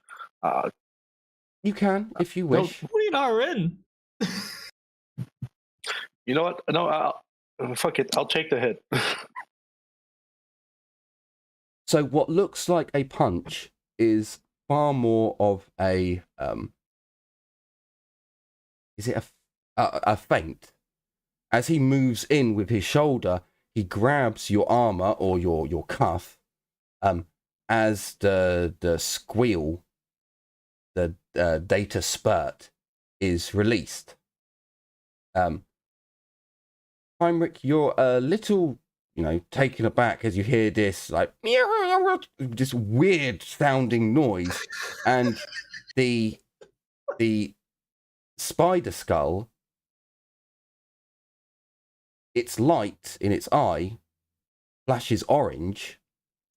You can, if you No, wish. we are in. You know what? No, fuck it. I'll take the hit. So what looks like a punch is far more of a is it a feint? As he moves in with his shoulder, he grabs your armor or your cuff, as the squeal, the data spurt is released. Heinrich, you're a little, taken aback as you hear this, like, this weird sounding noise, and the spider skull, its light in its eye flashes orange,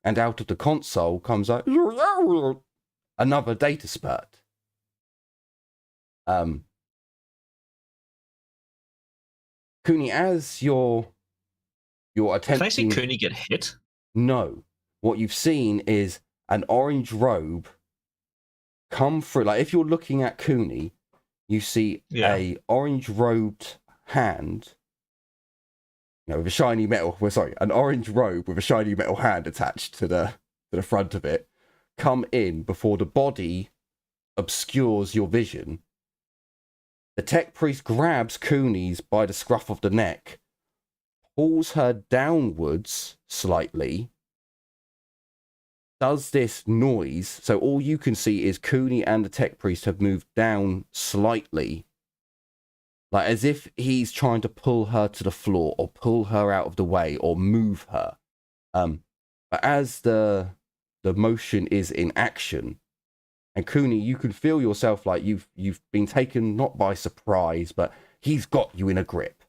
and out of the console comes another data spurt. Cooney, as you're attempting... Can I see Cooney get hit? No. What you've seen is an orange robe come through. Like, if you're looking at Cooney, you see a orange robed hand, with a shiny metal... Well, sorry, an orange robe with a shiny metal hand attached to the front of it, come in before the body obscures your vision. The tech priest grabs Cooney's by the scruff of the neck, pulls her downwards slightly, does this noise. So all you can see is Cooney and the tech priest have moved down slightly, like as if he's trying to pull her to the floor or pull her out of the way or move her. But as the motion is in action, and Cooney, you can feel yourself like you've been taken not by surprise, but he's got you in a grip.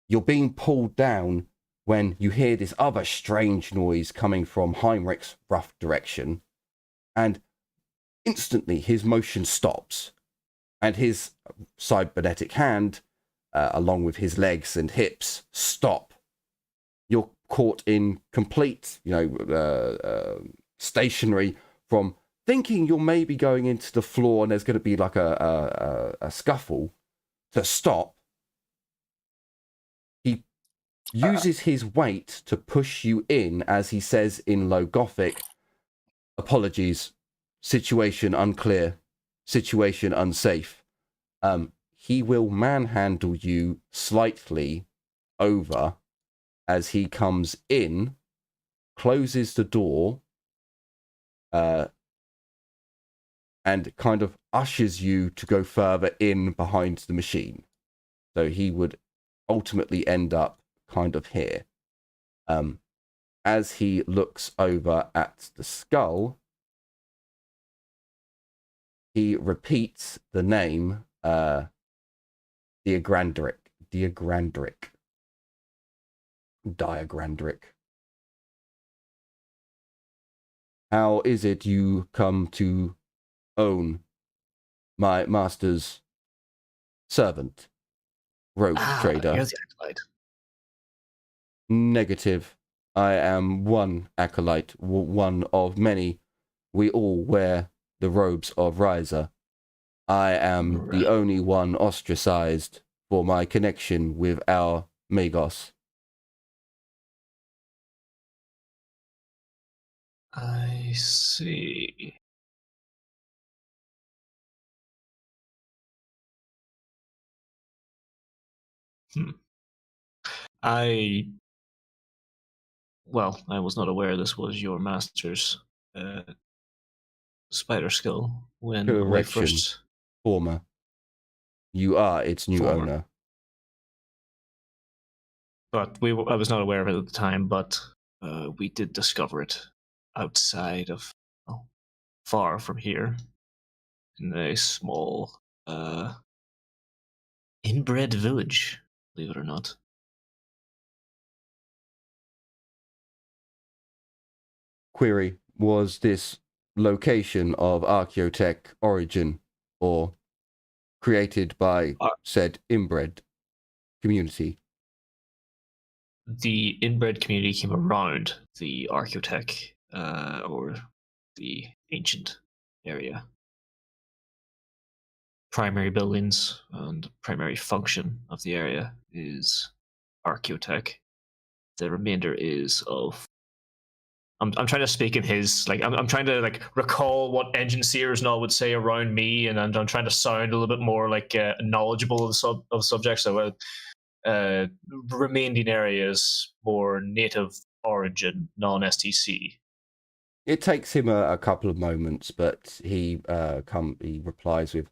You're being pulled down when you hear this other strange noise coming from Heinrich's rough direction, and instantly his motion stops, and his cybernetic hand, along with his legs and hips, stop. You're caught in complete, stationary from thinking you're maybe going into the floor and there's going to be like a scuffle, to stop. He uses his weight to push you in, as he says in low Gothic, apologies, situation unclear, situation unsafe. He will manhandle you slightly over as he comes in, closes the door, and kind of ushers you to go further in behind the machine. So he would ultimately end up kind of here. As he looks over at the skull, he repeats the name, Diagrandric. How is it you come to own my master's servant, rogue trader? Here's the acolyte. Negative. I am one acolyte, one of many. We all wear the robes of Riser. I am the only one ostracized for my connection with our Magos. I see. I was not aware this was your master's spider skill when we Correction, first former. You are its new Former. owner. but I was not aware of it at the time, but we did discover it outside of, far from here, in a small inbred village, believe it or not. Query, was this location of Archaeotech origin or created by said inbred community? The inbred community came around the Archaeotech, or the ancient area. Primary buildings and primary function of the area is Archaeotech. The remainder is of. I'm trying to speak in his, like, I'm trying to, like, recall what engine seers and all would say around me, and I'm trying to sound a little bit more like knowledgeable of subjects. So remaining areas more native origin, non-STC. It takes him a couple of moments, but he replies with,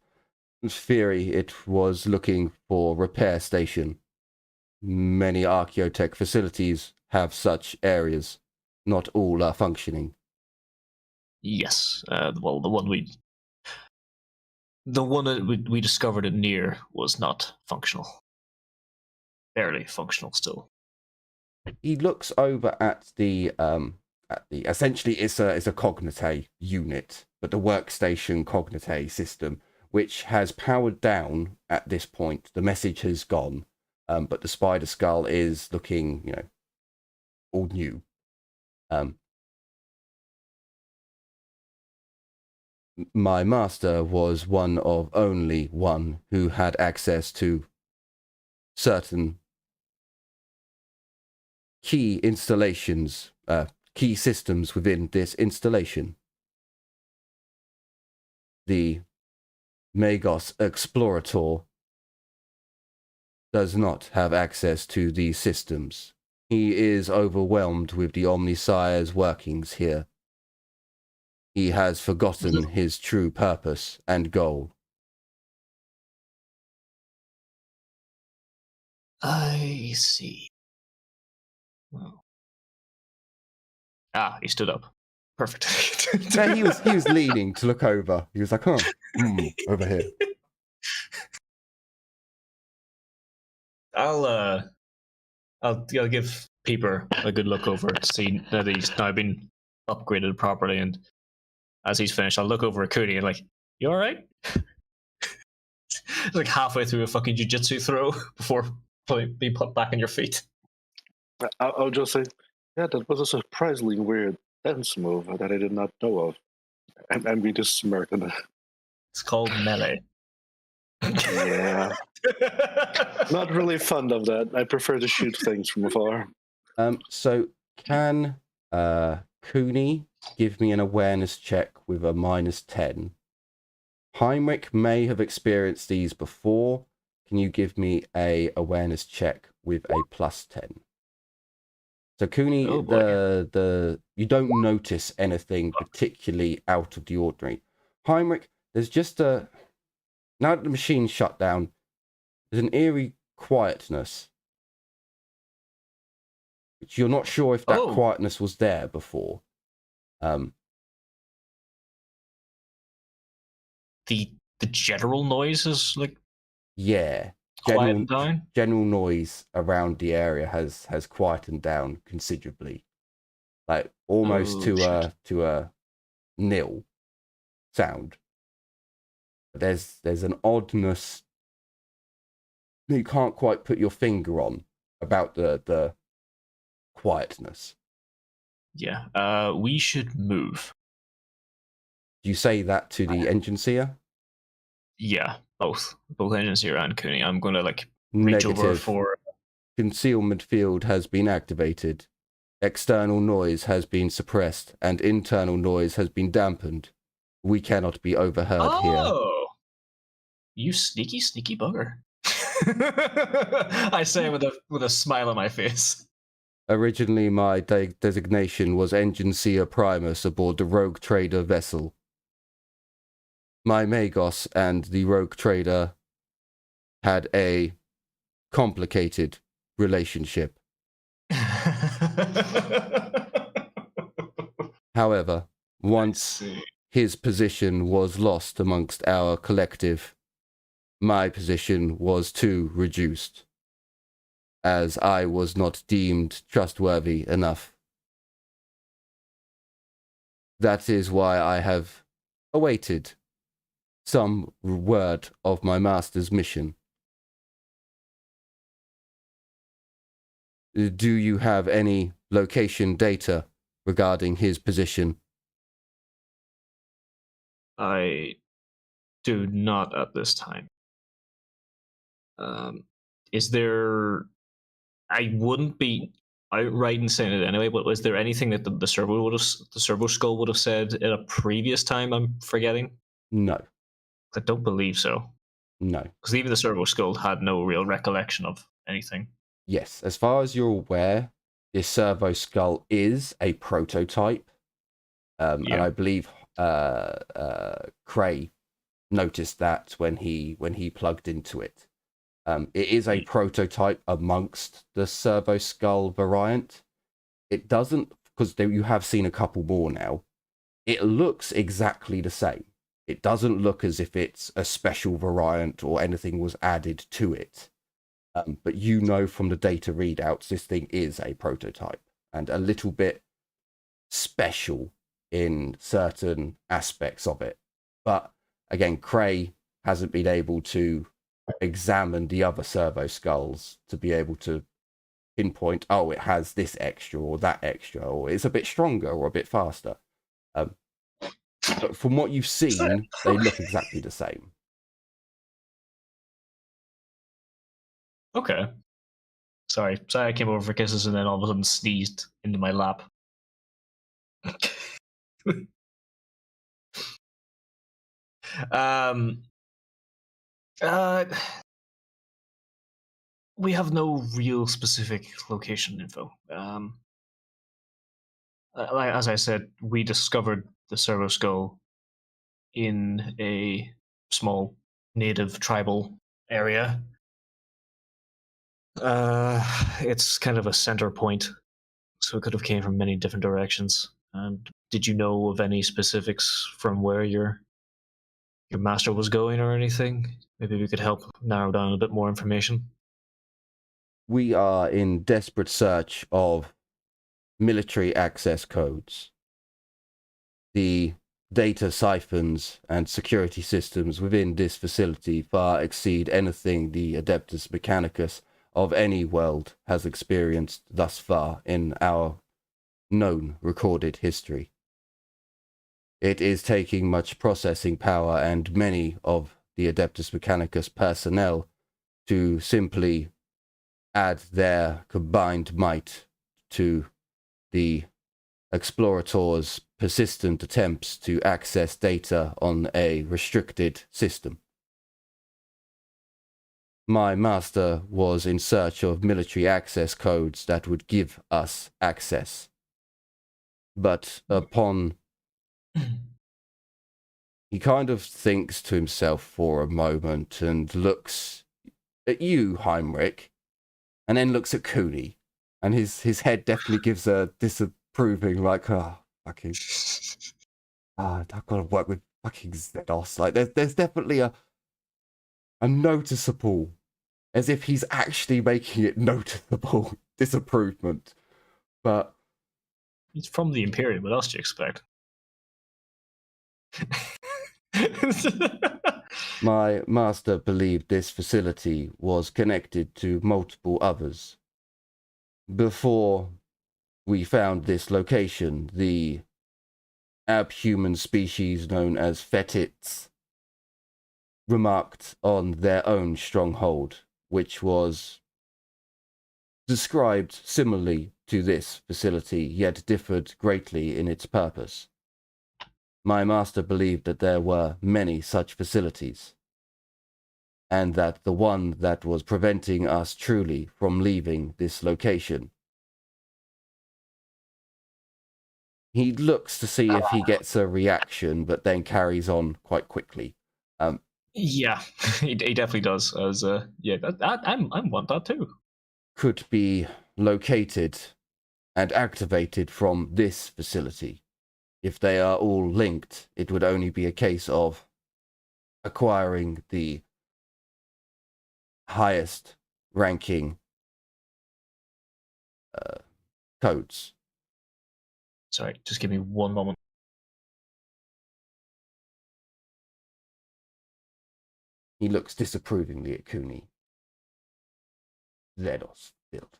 theory it was looking for repair station. Many Archaeotech facilities have such areas. Not all are functioning. Yes. Well, the one that we discovered it near was not functional. Barely functional still. He looks over at the essentially it's a Cognite unit, but the workstation Cognite system, which has powered down at this point. The message has gone, but the spider skull is looking, all new. My master was one of only one who had access to certain key installations, key systems within this installation. The Magos Explorator does not have access to these systems. He is overwhelmed with the Omnissire's workings here. He has forgotten his true purpose and goal. I see. Well. He stood up. Perfect. Yeah, he was leaning to look over. He was like, over here. I'll give Peeper a good look over to see that he's now been upgraded properly, and as he's finished, I'll look over at Cooney and, like, you alright? Like halfway through a fucking jiu-jitsu throw before being put back on your feet. I'll just say, yeah, that was a surprisingly weird dance move that I did not know of. And we just smirked. It's called melee. Yeah. Not really fond of that. I prefer to shoot things from afar. So can Cooney give me an awareness check with a -10? Heinrich may have experienced these before. Can you give me a awareness check with a +10? So Cooney, you don't notice anything particularly out of the ordinary. Heinrich, there's just now that the machine's shut down, there's an eerie quietness. Which you're not sure if that quietness was there before. The general noise is, like, general down? General noise around the area has quietened down considerably, like almost to a nil sound. But there's an oddness that you can't quite put your finger on about the quietness. Yeah, we should move. Do you say that to the engine seer? Yeah, both engine seer and Cooney. I'm gonna, like, reach over for concealment field has been activated. External noise has been suppressed and internal noise has been dampened. We cannot be overheard here. You sneaky bugger. I say with a smile on my face. Originally, my designation was Engine Seer Primus aboard the Rogue Trader vessel. My Magos and the Rogue Trader had a complicated relationship. However, once his position was lost amongst our collective, my position was too reduced, as I was not deemed trustworthy enough. That is why I have awaited some word of my master's mission. Do you have any location data regarding his position? I do not at this time. Is there? I wouldn't be outright in saying it anyway. But was there anything that the servo skull would have said at a previous time? I'm forgetting. No. I don't believe so. No. Because even the servo skull had no real recollection of anything. Yes, as far as you're aware, this servo skull is a prototype. And I believe Cray noticed that when he plugged into it. It is a prototype amongst the servo skull variant. It doesn't, because you have seen a couple more now. It looks exactly the same. It doesn't look as if it's a special variant or anything was added to it. But you know from the data readouts, this thing is a prototype and a little bit special in certain aspects of it. But again, Cray hasn't been able to examine the other servo skulls to be able to pinpoint, oh, it has this extra or that extra, or it's a bit stronger or a bit faster. But from what you've seen, they look exactly the same. Okay. Sorry, I came over for kisses and then all of a sudden sneezed into my lap. um. We have no real specific location info. As I said, we discovered the servo skull in a small native tribal area. It's kind of a center point, so it could have came from many different directions. And did you know of any specifics from where your master was going or anything? Maybe we could help narrow down a bit more information. We are in desperate search of military access codes. The data siphons and security systems within this facility far exceed anything the Adeptus Mechanicus of any world has experienced thus far in our known recorded history. It is taking much processing power and many of the Adeptus Mechanicus personnel to simply add their combined might to the explorators' persistent attempts to access data on a restricted system. My master was in search of military access codes that would give us access. But upon... he kind of thinks to himself for a moment and looks at you, Heinrich, and then looks at Cooney, and his head definitely gives a disapproving, like, oh, fucking, I've got to work with fucking Zedos. Like, there's definitely a noticeable, as if he's actually making it noticeable, disapproval. But he's from the Imperium. What else do you expect? my master believed this facility was connected to multiple others. Before we found this location, the abhuman species known as Fetids remarked on their own stronghold, which was described similarly to this facility, yet differed greatly in its purpose. My master believed that there were many such facilities. and that the one that was preventing us truly from leaving this location. He looks to see if he gets a reaction, but then carries on quite quickly. Yeah, he definitely does. As yeah, I want that too. Could be located and activated from this facility. If they are all linked, it would only be a case of acquiring the highest ranking codes. Sorry, just give me one moment. He looks disapprovingly at Cooney. Zedos filled.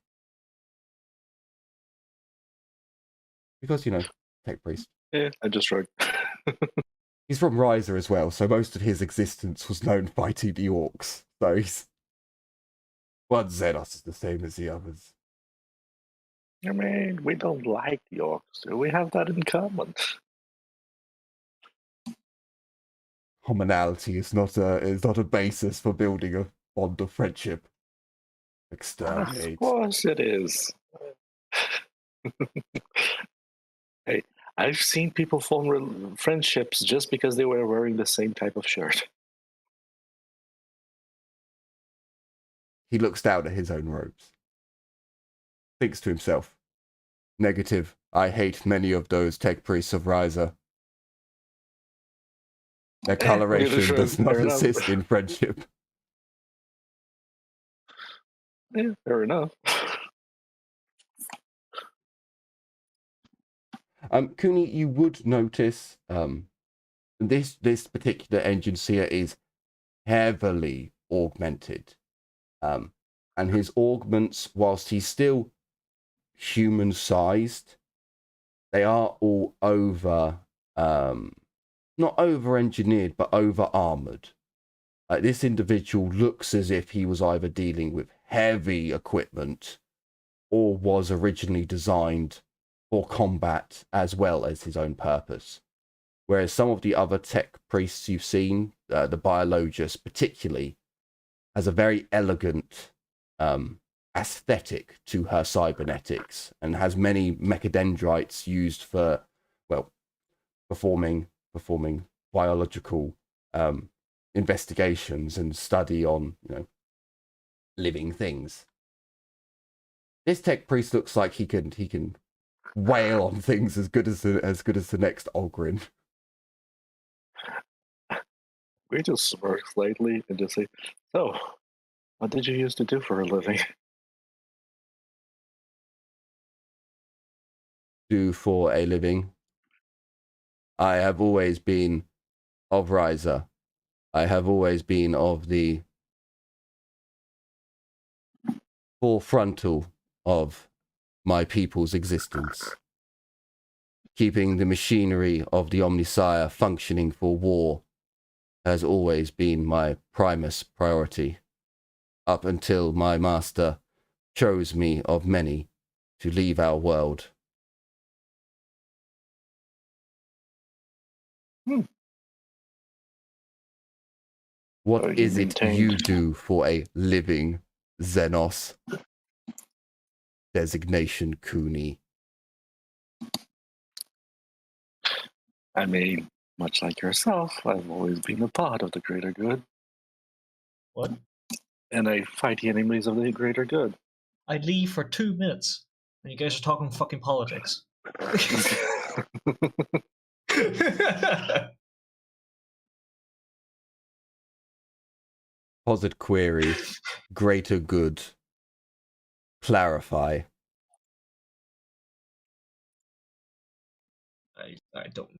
Because, tech priest. Yeah, I just wrote. He's from Riser as well, so most of his existence was known fighting the orcs. So he's... One Zedos is the same as the others. I mean, we don't like the orcs, so we have that in common. Commonality is not a basis for building a bond of friendship. Exterminate. Of course it is. Hey, I've seen people form friendships just because they were wearing the same type of shirt. He looks down at his own robes. Thinks to himself, negative, I hate many of those tech priests of Riser. Their coloration does not assist in friendship. Yeah, fair enough. Cooney, you would notice this particular engine seer is heavily augmented. And his augments, whilst he's still human-sized, they are all over, not over-engineered, but over-armored. This individual looks as if he was either dealing with heavy equipment or was originally designed for combat as well as his own purpose. Whereas some of the other tech priests you've seen, the Biologus particularly, has a very elegant aesthetic to her cybernetics and has many mechadendrites used for, well, performing biological investigations and study on, living things. This tech priest looks like he can wail on things as good as the next Ogrin. We just smirk slightly and just say, "So, what did you used to do for a living?" Do for a living. I have always been of Riser. I have always been of the forefrontal of my people's existence. Keeping the machinery of the Omnisire functioning for war has always been my primus priority, up until my master chose me of many to leave our world. What is it you do for a living, Xenos? Designation Cooney. I mean, much like yourself, I've always been a part of the greater good. What? And I fight the enemies of the greater good. I leave for 2 minutes, and you guys are talking fucking politics. Posit query. Greater good. Clarify. I don't.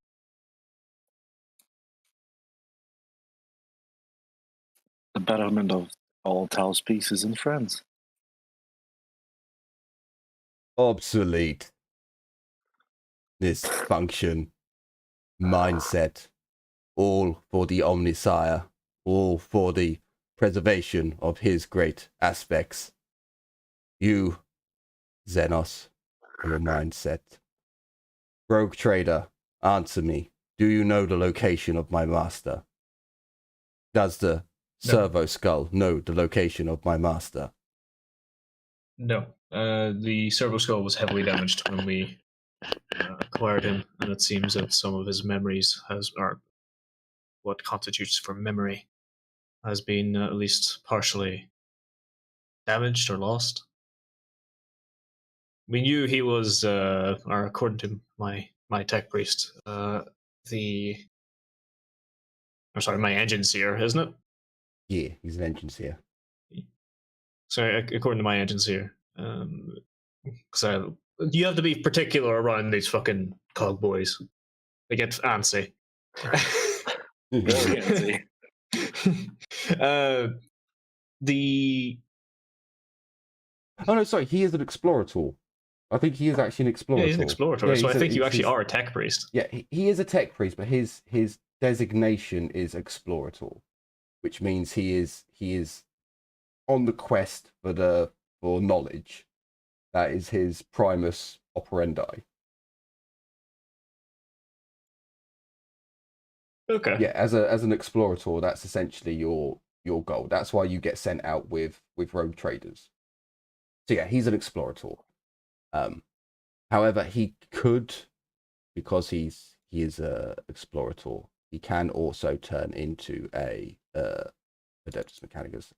The betterment of all Tao's pieces and friends. Obsolete. This function. Mindset. All for the Omnisire. All for the preservation of his great aspects. You, Xenos, your mindset. Rogue trader, answer me. Do you know the location of my master? Does the Servo Skull know the location of my master? No. The servo skull was heavily damaged when we acquired him, and it seems that some of his memories or what constitutes for memory, has been at least partially damaged or lost. We knew he was, or according to my tech priest, my engine seer, isn't it? Yeah, he's an engine seer. Sorry, according to my engine seer. Because you have to be particular around these fucking cog boys. They get antsy. Very uh, the Oh no, sorry, he is an explorator. I think he is actually an explorator. Yeah, he's an explorator, Yeah, so I think you actually he's- are a tech priest. Yeah, he is a tech priest, but his designation is explorator, which means he is on the quest for knowledge. That is his primus operandi. Okay. Yeah, as an explorator, that's essentially your goal. That's why you get sent out with rogue traders. So yeah, he's an explorator. However, he could, because he is a explorator, he can also turn into a Adeptus Mechanicus.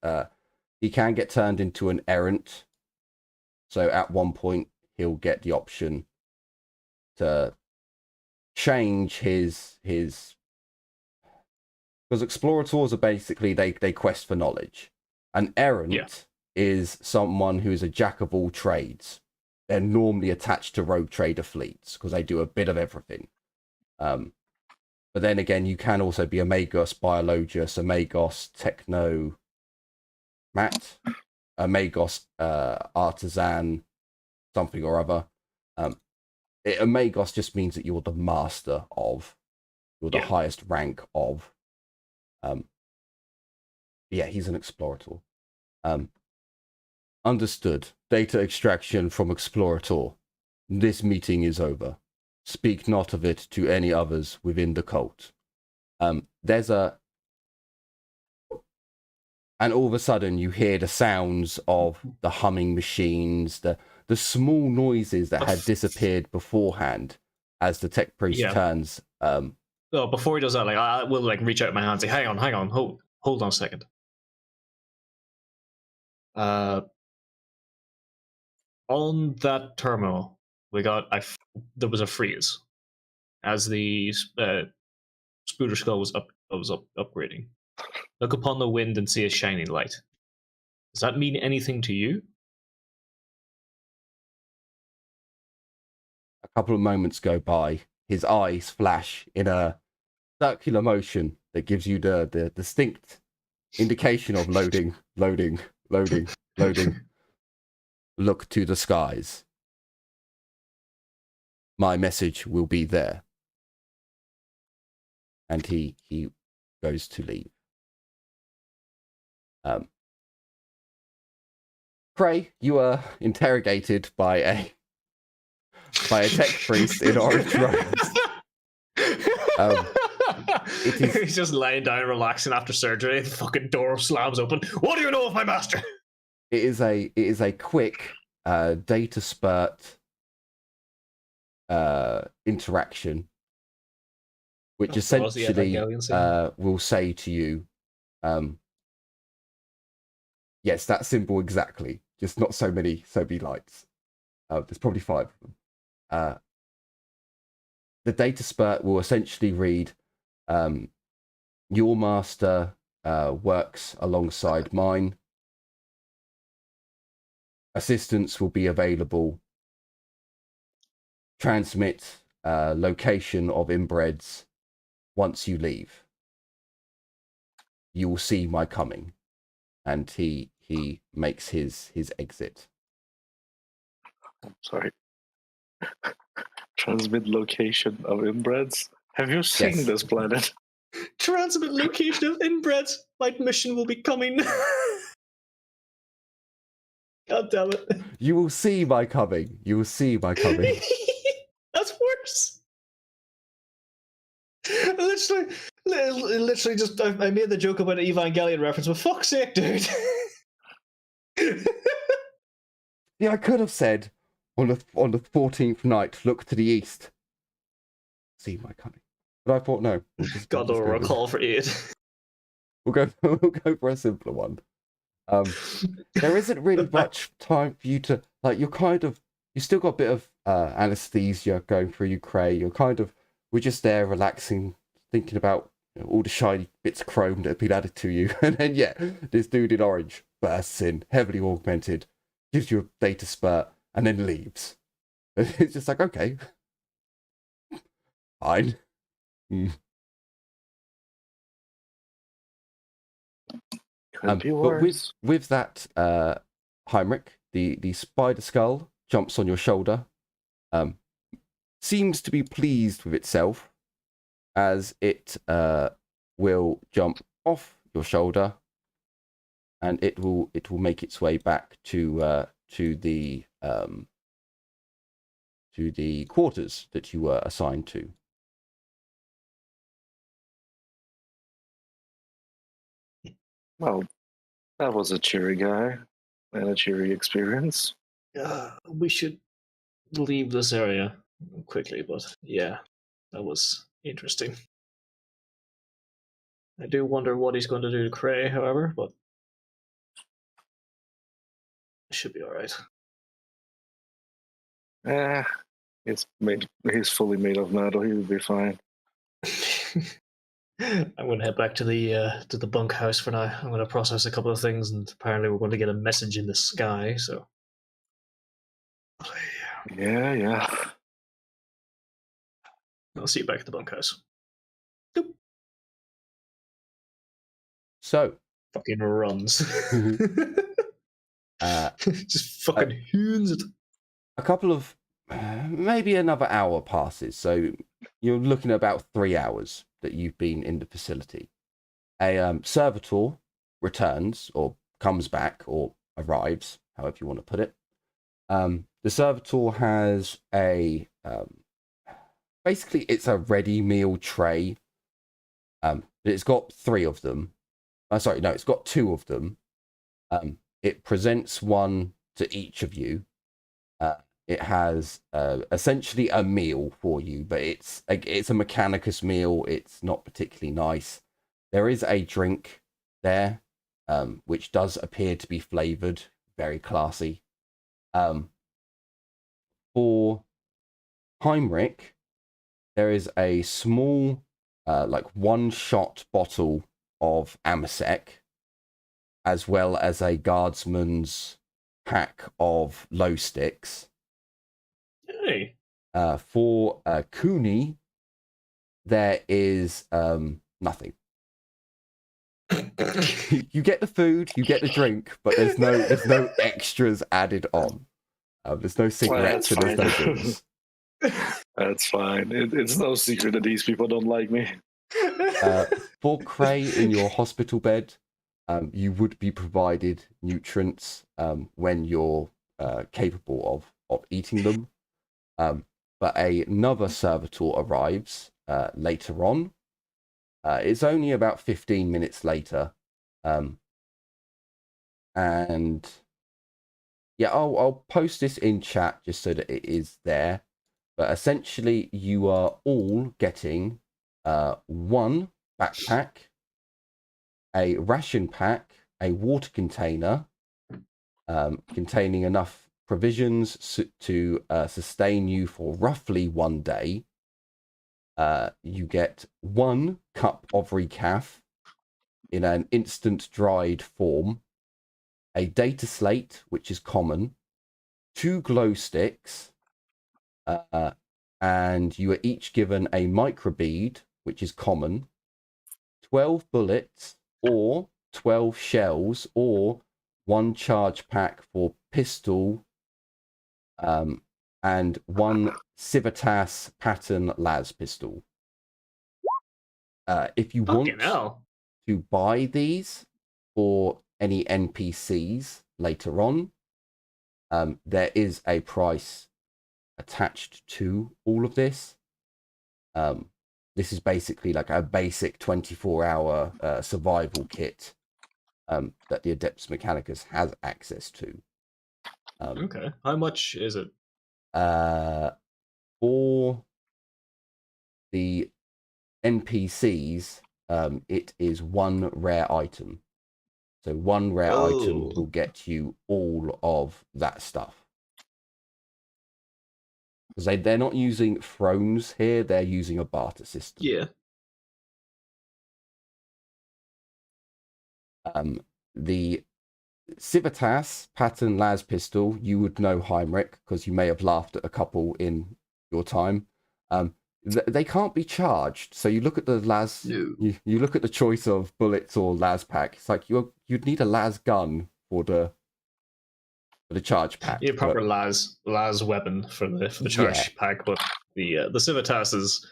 He can get turned into an errant. So at one point, he'll get the option to change his because explorators are basically they quest for knowledge. An errant is someone who is a jack of all trades. They're normally attached to rogue trader fleets because they do a bit of everything. But then again, you can also be a Magos Biologus, a Magos Techno Mat, a Magos Artisan, something or other. A Magos just means that you're the master of, you're the highest rank of. Yeah, he's an explorator. Understood. Data extraction from explorator. This meeting is over. Speak not of it to any others within the cult. There's a... And all of a sudden you hear the sounds of the humming machines, the small noises that had disappeared beforehand as the tech priest turns. Well, before he does that, I will reach out my hand and say, hang on, hold on a second. On that terminal, there was a freeze as the Spooder Skull was upgrading. Look upon the wind and see a shining light. Does that mean anything to you? A couple of moments go by. His eyes flash in a circular motion that gives you the distinct indication of loading. Look to the skies. My message will be there. And he goes to leave. Cray, you are interrogated by a tech priest in orange robes. He's just laying down, relaxing after surgery. The fucking door slams open. What do you know of my master? It is a quick data spurt interaction, which essentially will say to you, yes, that symbol exactly. Just not so many lights. There's probably 5 of them. The data spurt will essentially read, your master works alongside mine. Assistance will be available. Transmit location of inbreds once you leave. You will see my coming. And he makes his exit. Sorry. Transmit location of inbreds. Have you seen this planet? Transmit location of inbreds. My mission will be coming. God damn it. You will see my coming. You will see my coming. That's worse. Literally, literally just I made the joke about an Evangelion reference, but fuck's sake, dude. Yeah, I could have said on the 14th night, look to the east. See my coming. But I thought no. God, don't recall for aid. We'll go for a simpler one. There isn't really much time for you to like. You still got a bit of anesthesia going through you, Cray. We're just there relaxing, thinking about all the shiny bits of chrome that have been added to you, and then this dude in orange bursts in, heavily augmented, gives you a data spurt, and then leaves. It's just like, okay, fine. Could be But worse. with that, Heinrich, the spider skull jumps on your shoulder, seems to be pleased with itself, as it will jump off your shoulder, and it will make its way back to the quarters that you were assigned to. Well, that was a cheery guy and a cheery experience. We should leave this area quickly, but yeah, that was interesting. I do wonder what he's going to do to Cray, however, but it should be all right. He's fully made of metal. He would be fine. I'm going to head back to the bunkhouse for now. I'm going to process a couple of things, and apparently we're going to get a message in the sky. So, Yeah. I'll see you back at the bunkhouse. Doop. So, fucking runs. Just fucking hoons it. A couple of maybe another hour passes, so you're looking at about 3 hours that you've been in the facility. A servitor returns, or comes back, or arrives, however you want to put it. The servitor has a basically it's a ready meal tray. It's got 3 of them. Sorry, no, it's got 2 of them. It presents one to each of you. It has essentially a meal for you, but it's a Mechanicus meal. It's not particularly nice. There is a drink there, which does appear to be flavored, very classy. For Heinrich, there is a small, like 1-shot bottle of Amasec, as well as a guardsman's pack of glow sticks. Hey. For Cooney, there is nothing. You get the food, you get the drink, but there's no extras added on. There's no cigarettes and there's no drinks. That's fine. It's no secret that these people don't like me. For Cray in your hospital bed, you would be provided nutrients when you're capable of eating them. But another servitor arrives later on. It's only about 15 minutes later. And yeah, I'll post this in chat just so that it is there. But essentially, you are all getting 1 backpack, a ration pack, a water container containing enough provisions to sustain you for roughly 1 day. You get 1 cup of recaf in an instant dried form, a data slate, which is common, 2 glow sticks, and you are each given a microbead, which is common, 12 bullets, or 12 shells, or 1 charge pack for pistol, and 1 Civitas pattern las pistol. If you want to buy these for any NPCs later on, there is a price attached to all of this. This is basically like a basic 24-hour survival kit that the Adeptus Mechanicus has access to. Okay. How much is it? For the NPCs, it is one rare item. So one rare item will get you all of that stuff. Because they're not using thrones here, they're using a barter system. Yeah. The Civitas pattern las pistol, you would know Heinrich, because you may have laughed at a couple in your time. They can't be charged. So you look at the las, No. you look at the choice of bullets or las pack. It's like you'd need a las gun for the charge pack. Yeah, proper las weapon for the charge pack, but the Civitas is.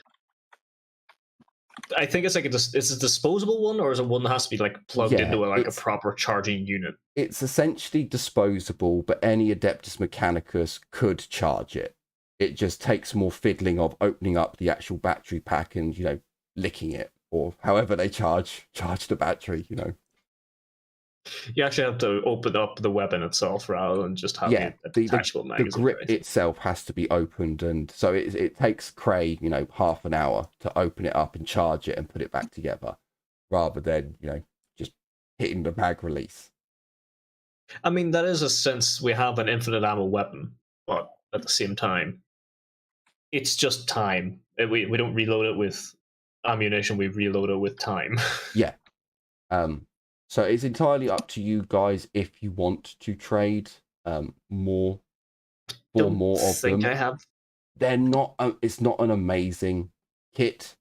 I think it's like it's a disposable one, or is it one that has to be like plugged into a proper charging unit? It's essentially disposable, but any Adeptus Mechanicus could charge it. It just takes more fiddling of opening up the actual battery pack and, you know, licking it, or however they charge the battery, you know. You actually have to open up the weapon itself rather than just having a detachable magazine. The grip itself has to be opened, and so it takes Cray, you know, half an hour to open it up and charge it and put it back together, rather than, you know, just hitting the mag release. I mean, that is a sense we have an infinite ammo weapon, but at the same time, it's just time. We don't reload it with ammunition, we reload it with time. Yeah. So it's entirely up to you guys if you want to trade more for more of them. I have. They're not. It's not an amazing kit.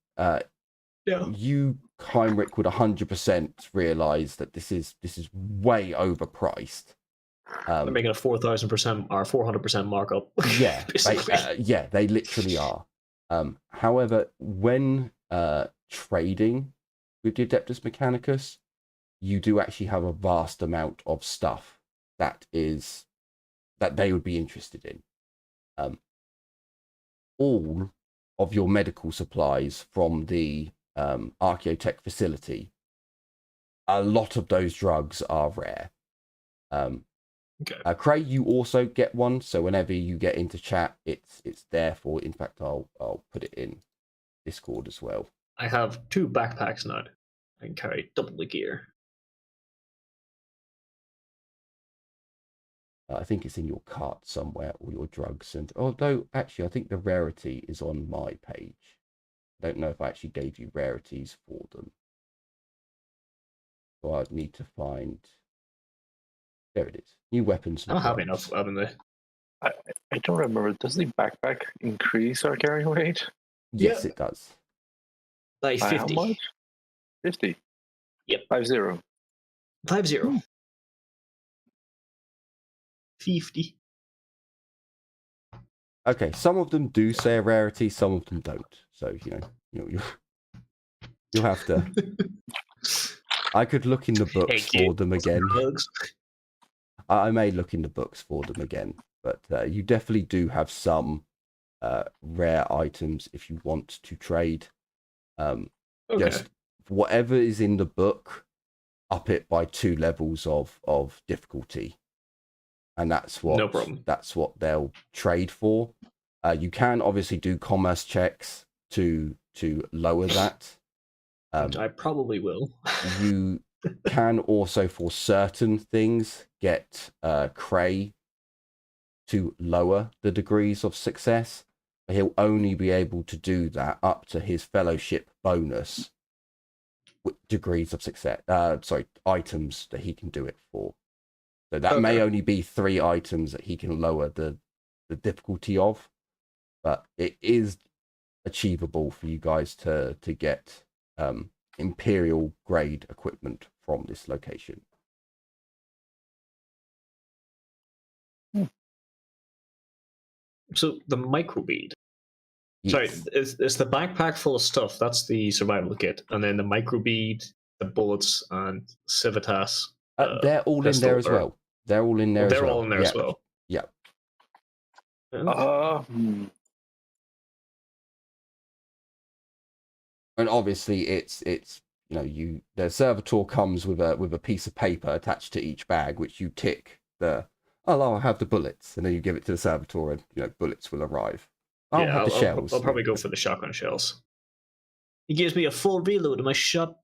You, Heinrich, would 100% realize that this is way overpriced. They're making a 4,000% or 400% markup. Yeah, they literally are. However, when trading with the Adeptus Mechanicus, you do actually have a vast amount of stuff that they would be interested in. All of your medical supplies from the Archaeotech facility, a lot of those drugs are rare. Okay. Cray, you also get one, so whenever you get into chat, it's there for. In fact, I'll put it in Discord as well. I have 2 backpacks now. I can carry double the gear. I think it's in your cart somewhere, all your drugs. And although, actually, I think the rarity is on my page. I don't know if I actually gave you rarities for them. So I'd need to find... There it is. New weapons. I don't have enough, haven't they? I don't remember. Does the backpack increase our carrying weight? Yes, it does. Like 50. How much? 50? Yep. 50. 50. 50. Okay, some of them do say a rarity, some of them don't. So, you'll have to... I could look in the books for them again. I may look in the books for them again, but you definitely do have some rare items if you want to trade. Just whatever is in the book, up it by 2 levels of difficulty, and that's what no problem. That's what they'll trade for. You can obviously do commerce checks to lower that. I probably will. You can also, for certain things, get Cray to lower the degrees of success. But he'll only be able to do that up to his fellowship bonus with degrees of success. Items that he can do it for. So that may only be 3 items that he can lower the difficulty of, but it is achievable for you guys to get Imperial grade equipment from this location. So the microbead. Yes. Sorry, it's the backpack full of stuff. That's the survival kit, and then the microbead, the bullets, and Civitas. They're all in there as well. They're all in there. They're all in there as well. Yeah. And obviously it's the servitor comes with a piece of paper attached to each bag, which you tick I'll have the bullets, and then you give it to the servitor, and bullets will arrive. I'll have the shells. I'll probably go for the shotgun shells. He gives me a full reload of my shot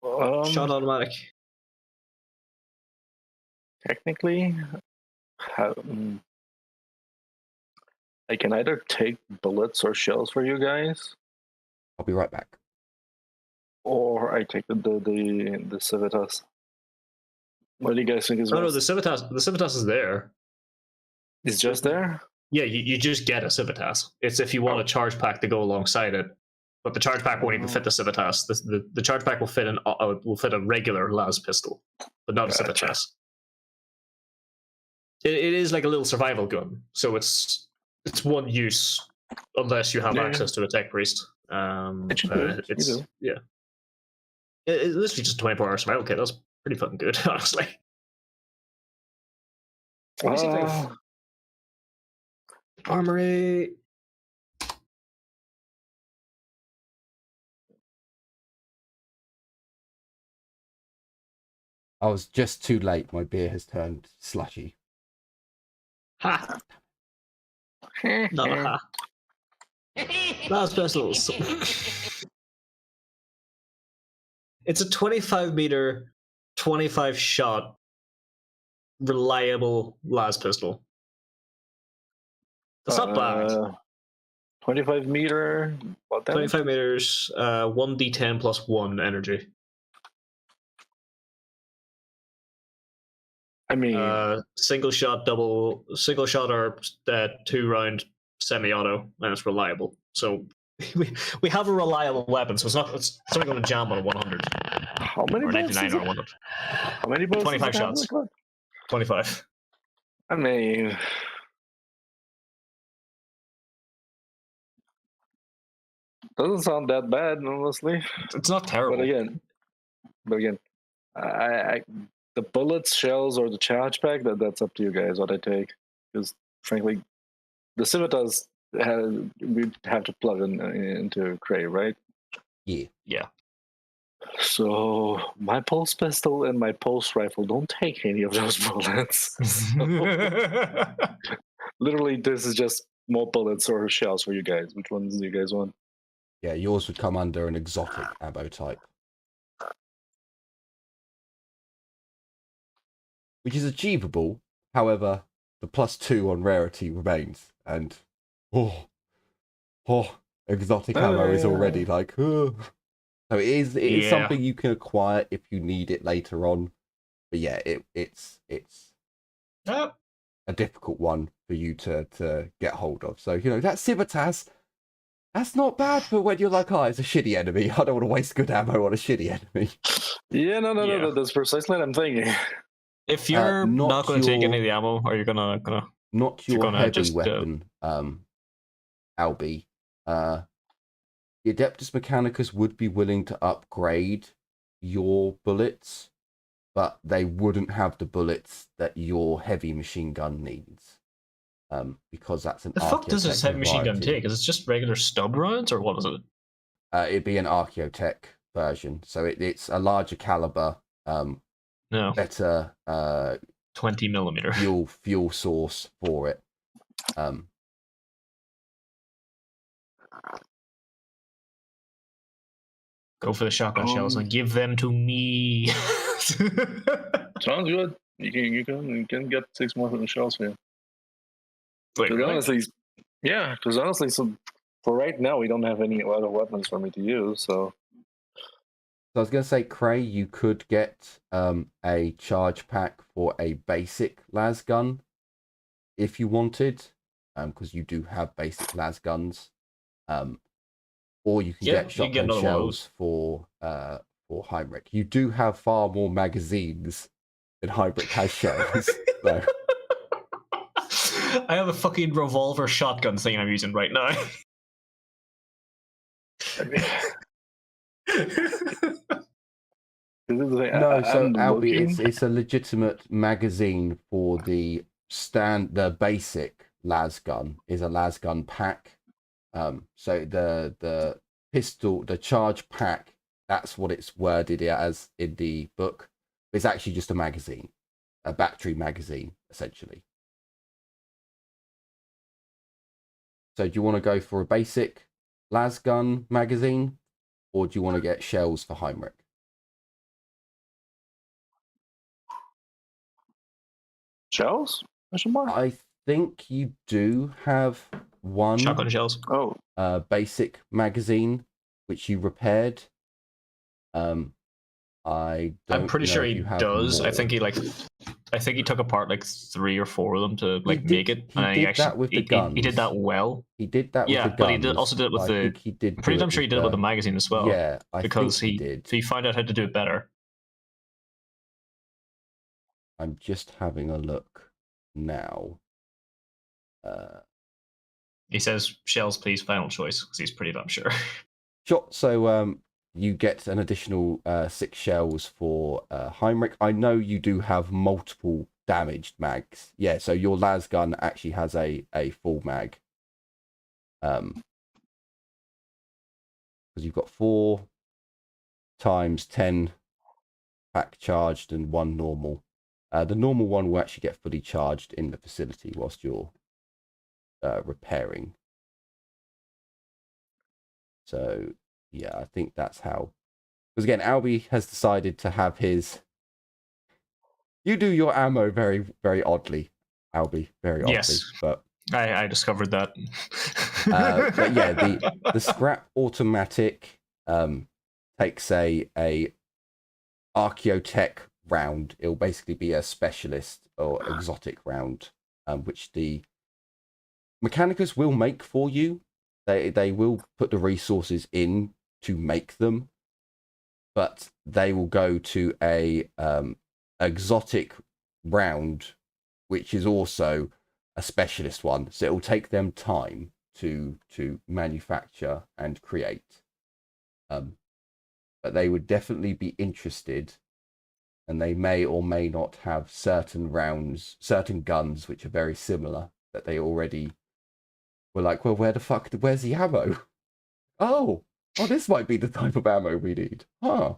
automatic. Technically, I can either take bullets or shells for you guys, I'll be right back. or I take the Civitas. What do you guys think is best? No, the Civitas is there. It's just there? Yeah, you just get a Civitas. It's if you want a charge pack to go alongside it, but the charge pack won't even fit the Civitas. The charge pack will fit a regular las pistol, but not a Civitas. It is like a little survival gun, so it's one use unless you have access to a tech priest. It's literally just a 24-hour survival kit. That's pretty fucking good, honestly. Armory. I was just too late. My beer has turned slushy. Ha! Not a ha. Last pistols. It's a 25 meter, 25 shot, reliable las pistol. That's not bad. 25 meter. What damage? 25 meters, 1d10 plus 1 energy. I mean, single shot or 2-round semi-auto, and it's reliable. So we have a reliable weapon, so it's only going to jam on a 100. How many or bullets? 99 or 100. How many bullets? 25 shots. 25. I mean, doesn't sound that bad, honestly. It's not terrible. But again, the bullets, shells, or the charge pack, that's up to you guys what I take. Because frankly, the Civitas we'd have to plug into Cray, right? Yeah. So my pulse pistol and my pulse rifle don't take any of those bullets. Literally, this is just more bullets or shells for you guys. Which ones do you guys want? Yeah, yours would come under an exotic ammo type, which is achievable. However, the +2 on rarity remains, and exotic ammo is already like. So it is something you can acquire if you need it later on. But yeah, it's a difficult one for you to get hold of. So that Civitas, that's not bad for when you're like, it's a shitty enemy. I don't want to waste good ammo on a shitty enemy. Yeah, no, that's precisely what I'm thinking. If you're not going to take any of the ammo, are you gonna not your heavy weapon, Albie. The Adeptus Mechanicus would be willing to upgrade your bullets, but they wouldn't have the bullets that your heavy machine gun needs. Because that's an The fuck does this heavy machine gun take? Is it just regular stub rounds, or what is it? It'd be an Archaeotech version, so it's a larger caliber, better 20 millimeter fuel source for it. Go for the shotgun shells and give them to me. Sounds good. You can get 6 more shells for you. Wait, really? Because honestly, so for right now, we don't have any other weapons for me to use. So I was going to say, Cray, you could get a charge pack for a basic las gun if you wanted, because you do have basic las guns. Or you can get shotgun shells for Heinrich. You do have far more magazines than Heinrich has shells. So. I have a fucking revolver shotgun thing I'm using right now. Albie, it's a legitimate magazine for the basic las gun is a las gun pack. So the pistol, the charge pack, that's what it's worded as in the book. It's actually just a magazine, a battery magazine, essentially. So do you want to go for a basic las gun magazine, or do you want to get shells for Heinrich? Shells? I think you do have one Shotgun shells. basic magazine which you repaired. I don't I'm pretty know sure if he you have does. more. I think he took apart like 3 or 4 of them to like He make it. He And did that with the guns. he did that well. He did that with Yeah, the but he guns. also did it with I the. think he did. I'm pretty damn sure he did it with the magazine as well. Yeah, I because think he did. he found out how to do it better. I'm just having a look now. He says shells, please, final choice, because he's pretty damn sure. Sure. So you get an additional 6 shells for Heinrich. I know you do have multiple damaged mags. Yeah, so your las gun actually has a full mag. Because you've got 4 times 10 pack charged and 1 normal. The normal one will actually get fully charged in the facility whilst you're repairing. So yeah, I think that's how. Because again, Albie has decided to have his. You do your ammo very, very oddly, Albie, very oddly. Yes, but I discovered that. but yeah, the scrap automatic takes a Archaeotech round. It'll basically be a specialist or exotic round, which the Mechanicus will make for you. They will put the resources in to make them, but they will go to a exotic round, which is also a specialist one. So it will take them time to manufacture and create. But they would definitely be interested, and they may or may not have certain rounds, certain guns which are very similar that they already were like, well, where's the ammo? Oh, this might be the type of ammo we need. Huh.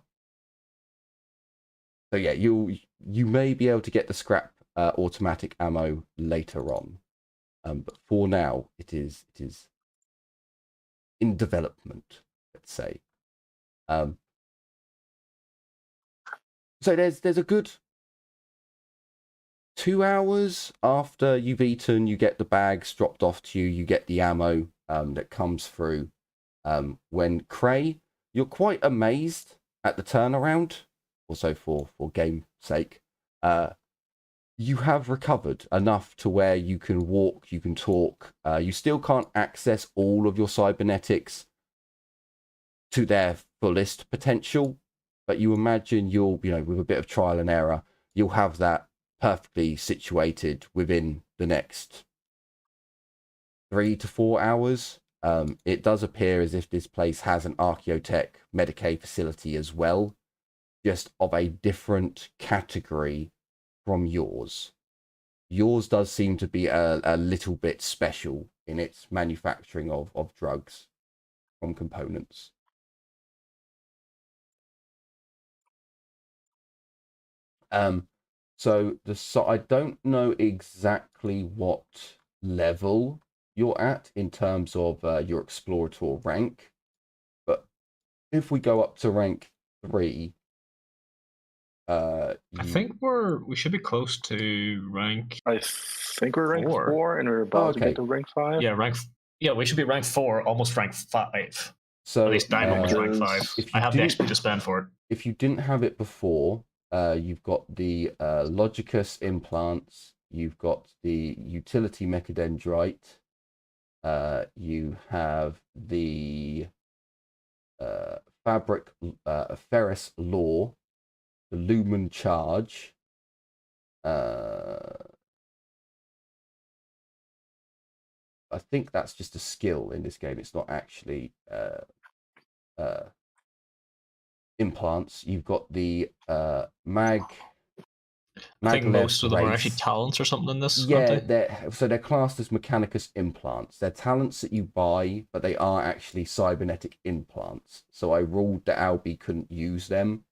So yeah, you may be able to get the scrap automatic ammo later on. But for now, it is in development, let's say. So there's a good 2 hours after you've eaten, you get the bags dropped off to you, you get the ammo that comes through. When Cray, you're quite amazed at the turnaround, also for game sake. You have recovered enough to where you can walk, you can talk. You still can't access all of your cybernetics to their fullest potential, but you imagine you'll, with a bit of trial and error, you'll have that perfectly situated within the next 3 to 4 hours. It does appear as if this place has an Archaeotech Medicaid facility as well, just of a different category from yours. Yours does seem to be a little bit special in its manufacturing of drugs from components. So I don't know exactly what level you're at in terms of your explorator rank, but if we go up to rank 3, I think we should be close to rank. I think we're rank 4 and we're about to get to rank 5. Yeah, we should be rank 4, almost rank 5. So at least I'm almost rank 5. I have the XP to spend for it. If you didn't have it before, you've got the Logicus implants, you've got the utility mechadendrite, you have the fabric ferrous law, the lumen charge, I think that's just a skill in this game. It's not actually implants. You've got the mag I think Magalev's most of them are actually race. talents or something in this, Yeah, aren't they? they're classed as Mechanicus implants. They're talents that you buy, but they are actually cybernetic implants. So I ruled that Albie couldn't use them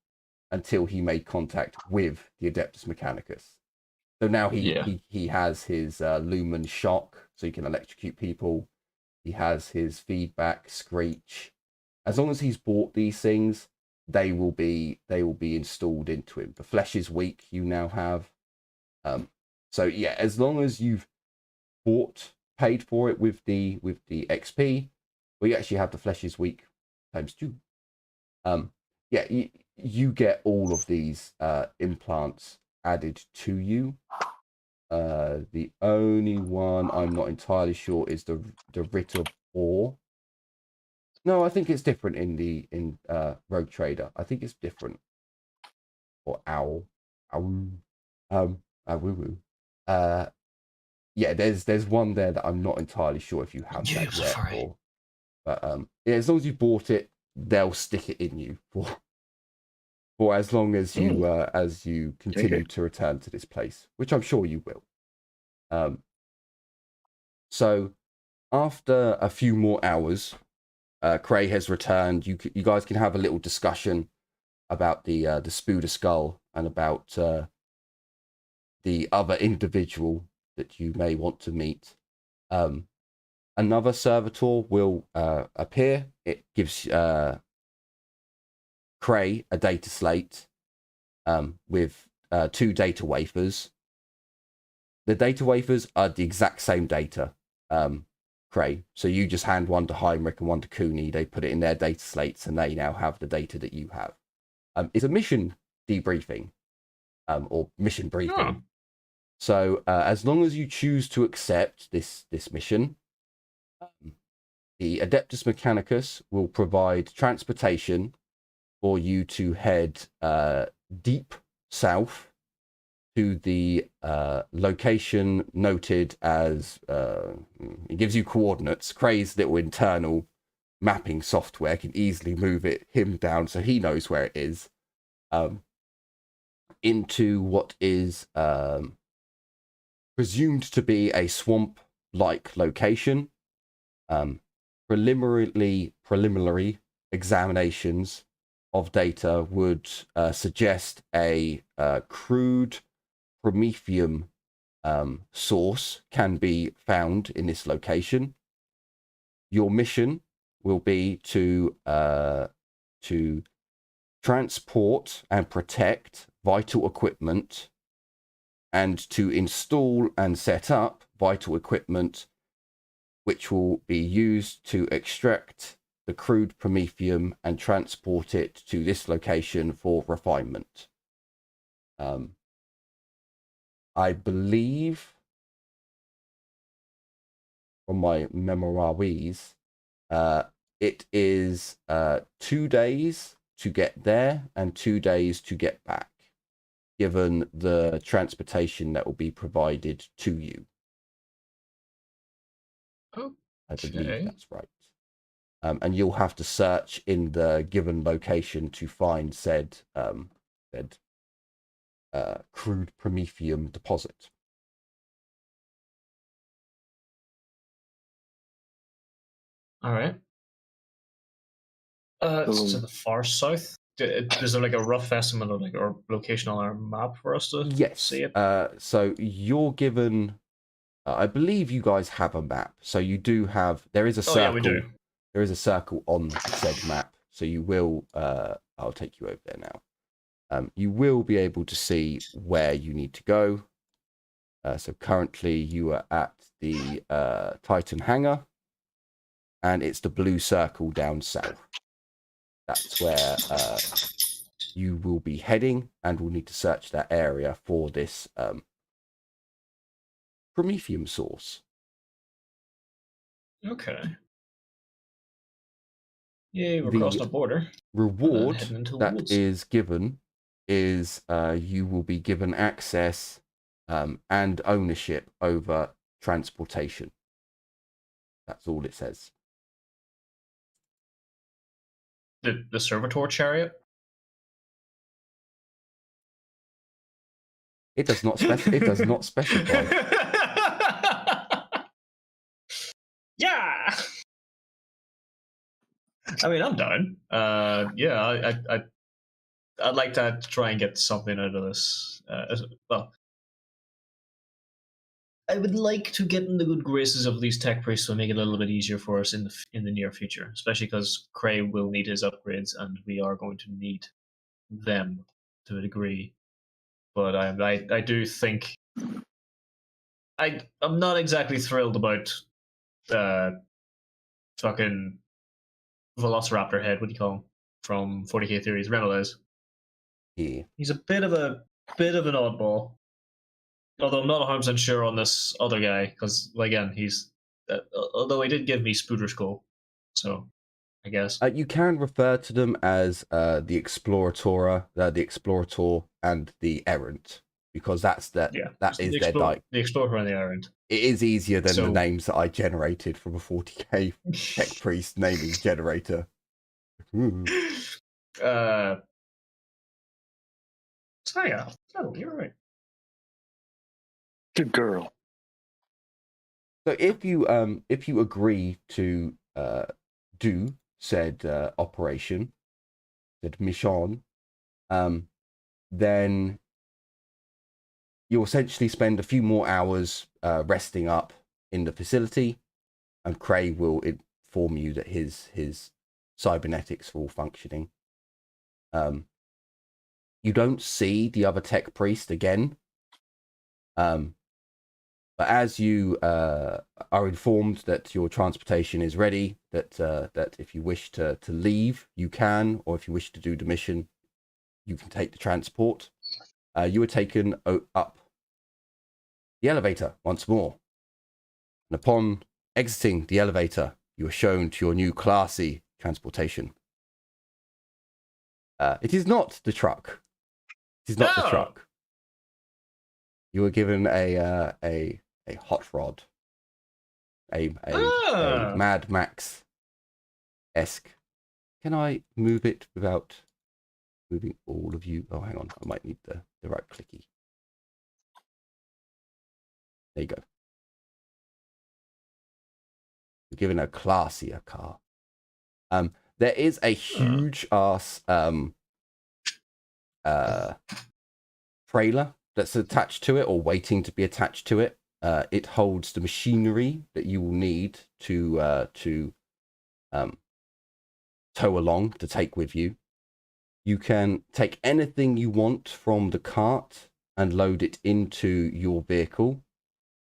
until he made contact with the Adeptus Mechanicus. So now Yeah. he has his lumen shock, so he can electrocute people. He has his feedback screech. As long as he's bought these things, they will be installed into him. The flesh is weak. You now have. So yeah, as long as you've paid for it with the XP, we actually have the flesh is weak times 2. Yeah, you get all of these implants added to you. The only one I'm not entirely sure is the Writ of Ore. No, I think it's different in Rogue Trader. I think it's different. Or Owl. Owl. Woo woo. Yeah, there's one there that I'm not entirely sure if you have that yet, or but yeah, as long as you bought it, they'll stick it in you for as long as you continue to return to this place, which I'm sure you will. So after a few more hours, Cray has returned. You guys can have a little discussion about the Spuda skull and about the other individual that you may want to meet. Another servitor will appear. It gives Cray a data slate with 2 data wafers. The data wafers are the exact same data, Cray. So you just hand one to Heinrich and one to Cooney. They put it in their data slates, and they now have the data that you have. It's a mission debriefing, or mission briefing. Oh. So as long as you choose to accept this mission, the Adeptus Mechanicus will provide transportation for you to head deep south to the location noted as it gives you coordinates. Cray's little internal mapping software can easily move him down so he knows where it is, into what is presumed to be a swamp-like location. Preliminary examinations of data would suggest a crude promethium source can be found in this location. Your mission will be to transport and protect vital equipment and to install and set up vital equipment which will be used to extract the crude promethium and transport it to this location for refinement. I believe, from my memories, it is 2 days to get there and 2 days to get back, given the transportation that will be provided to you. Okay. I believe that's right. And you'll have to search in the given location to find said crude promethium deposit. All right. It's to the far south. Is there like a rough estimate of like our location on our map for us to see it? So you're given. I believe you guys have a map. So you do have. There is a circle. Oh yeah, we do. There is a circle on said map. So you will. I'll take you over there now. You will be able to see where you need to go. So currently you are at the Titan hangar, and it's the blue circle down south. That's where you will be heading, and we'll need to search that area for this promethium source. Okay. Yeah, we're across the border. Reward heading into the that woods. is given is you will be given access and ownership over transportation. That's all it says. The servitor chariot? It does not It does not specify. Yeah. I mean, I'm done. Yeah, I'd like to try and get something out of this. Well, I would like to get in the good graces of these tech priests to make it a little bit easier for us in the near future, especially because Cray will need his upgrades, and we are going to need them to a degree. But I do think I'm not exactly thrilled about fucking Velociraptor head. What do you call him from 40k Theories? Remelays. Yeah. He's a bit of an oddball. Although I'm not 100% sure on this other guy, because again, he's although he did give me Spooter Skull, so I guess You can refer to them as the Explorator, the Explorator, and the Errant, because that is their the Explorer and the Errant. It is easier than So- the names that I generated from a 40k tech priest naming generator. Ooh. So yeah, you're right. Good girl. So if you agree to do said operation, said mission, then you'll essentially spend a few more hours resting up in the facility, and Cray will inform you that his cybernetics are all functioning. You don't see the other tech priest again, but as you are informed that your transportation is ready, that if you wish to leave, you can, or if you wish to do the mission, you can take the transport. You are taken up the elevator once more. And upon exiting the elevator, you are shown to your new classy transportation. It is not the truck. It is not the truck. You were given a hot rod, a Mad Max-esque. Can I move it without moving all of you? Oh, hang on. I might need the right clicky. There you go. You're given a classier car. There is a huge ass trailer that's attached to it, or waiting to be attached to it. It holds the machinery that you will need to tow along, to take with you. You can take anything you want from the cart and load it into your vehicle.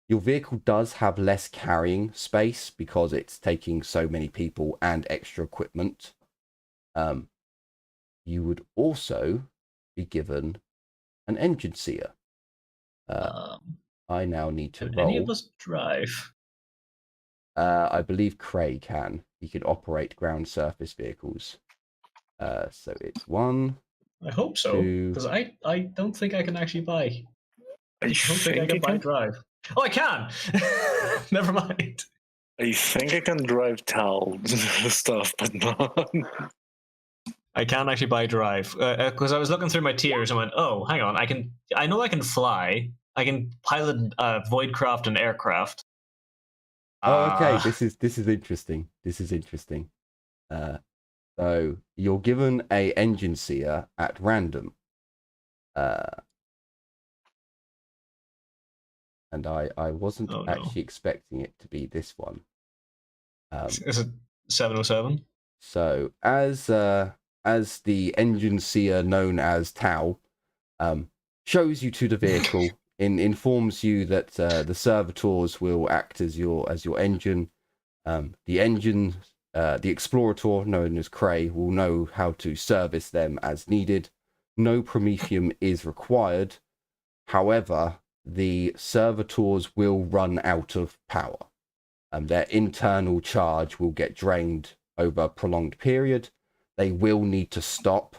Your vehicle does have less carrying space because it's taking so many people and extra equipment. You would also be given an engine seer. I now need to roll. Any of us drive? I believe Cray can. He can operate ground surface vehicles. So it's 1. I hope so, because I don't think I can actually buy. I don't think I can buy drive. Oh, I can. Never mind. I think I can drive Tal stuff, but not. I can actually buy drive because I was looking through my tiers and went, oh, hang on, I know I can fly. I can pilot voidcraft and aircraft. Oh, okay. This is interesting. This is interesting. So you're given a engine seer at random. And I wasn't actually expecting it to be this one. Is it 707? So as the engine seer known as Tau shows you to the vehicle, informs you that the servitors will act as your engine. The Explorator, known as Cray, will know how to service them as needed. No Promethium is required. However, the servitors will run out of power. Their internal charge will get drained over a prolonged period. They will need to stop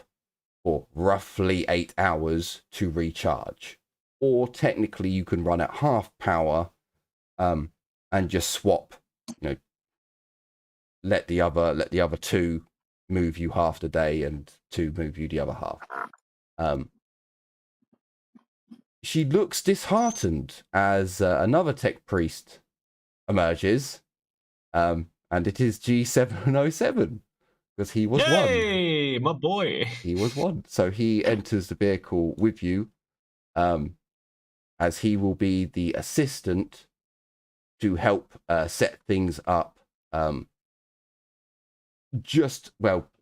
for roughly 8 hours to recharge. Or technically you can run at half power and just swap, let the other 2 move you half the day and 2 move you the other half. she looks disheartened as another tech priest emerges, and it is G707 because he was one. Yay, my boy. He was one. So he enters the vehicle with you, as he will be the assistant to help set things up. It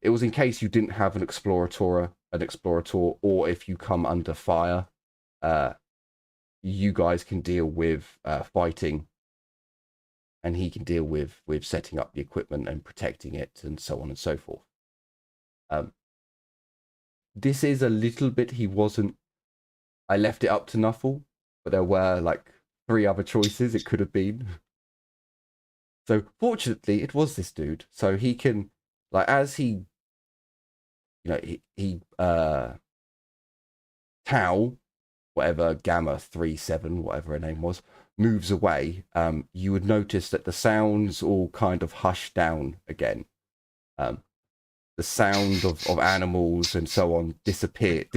was in case you didn't have an explorator, or if you come under fire, you guys can deal with fighting, and he can deal with setting up the equipment and protecting it, and so on and so forth. This is a little bit. I left it up to Nuffle, but there were like 3 other choices it could have been. So fortunately, it was this dude. So he can, like, as he, Tau, whatever, Gamma 37, whatever her name was, moves away. You would notice that the sounds all kind of hush down again. The sound of animals and so on dissipates.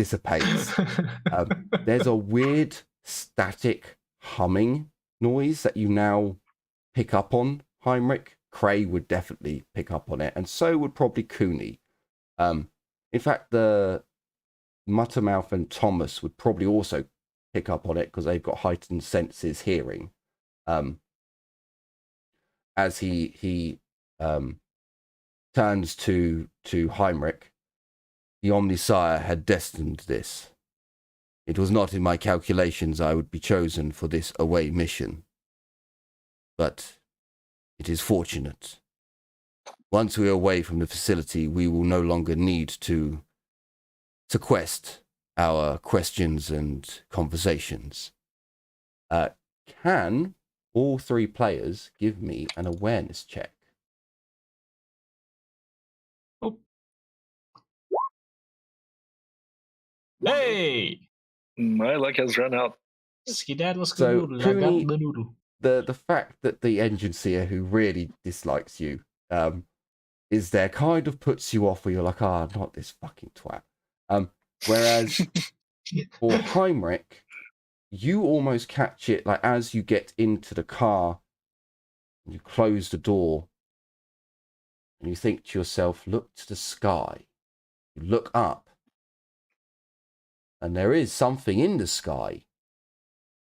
There's a weird static humming noise that you now pick up on, Heinrich. Cray would definitely pick up on it, and so would probably Cooney. In fact, the Muttermouth and Thomas would probably also pick up on it because they've got heightened senses hearing. As he turns to Heinrich, the Omnisire had destined this. It was not in my calculations I would be chosen for this away mission. But it is fortunate. Once we are away from the facility, we will no longer need to sequest our questions and conversations. Can all 3 players give me an awareness check? Oh. Hey! My luck has run out. Skedaddle, So, skadoodle, I Cooney, got the noodle. The fact that the engine seer who really dislikes you is there kind of puts you off where you're like, not this fucking twat. Whereas for Heinrich, you almost catch it like as you get into the car, you close the door, and you think to yourself, look to the sky. You look up, and there is something in the sky.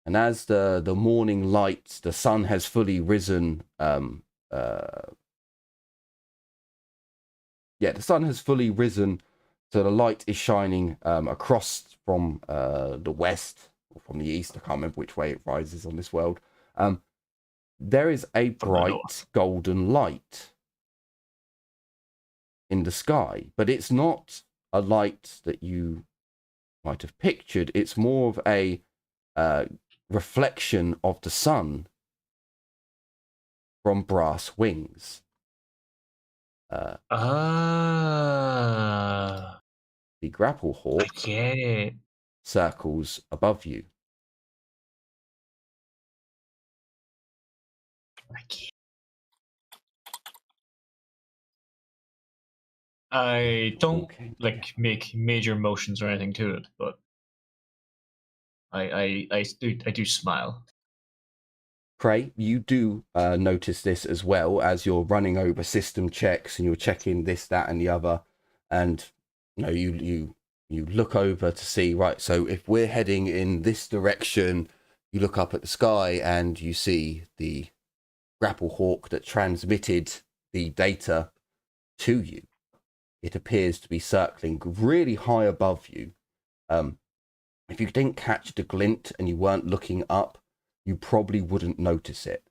And as the morning light, the sun has fully risen. The sun has fully risen, so the light is shining across from the west or from the east. I can't remember which way it rises on this world. There is a bright golden light in the sky, but it's not a light that you might have pictured. It's more of a reflection of the sun from brass wings. The grapple hawk I get it. circles above you. I don't Okay. make major motions or anything to it, but I do smile. Cray, you do notice this as well as you're running over system checks and you're checking this, that, and the other, and you look over to see, right, so if we're heading in this direction, you look up at the sky and you see the grapple hawk that transmitted the data to you. It appears to be circling really high above you. If you didn't catch the glint and you weren't looking up, you probably wouldn't notice it.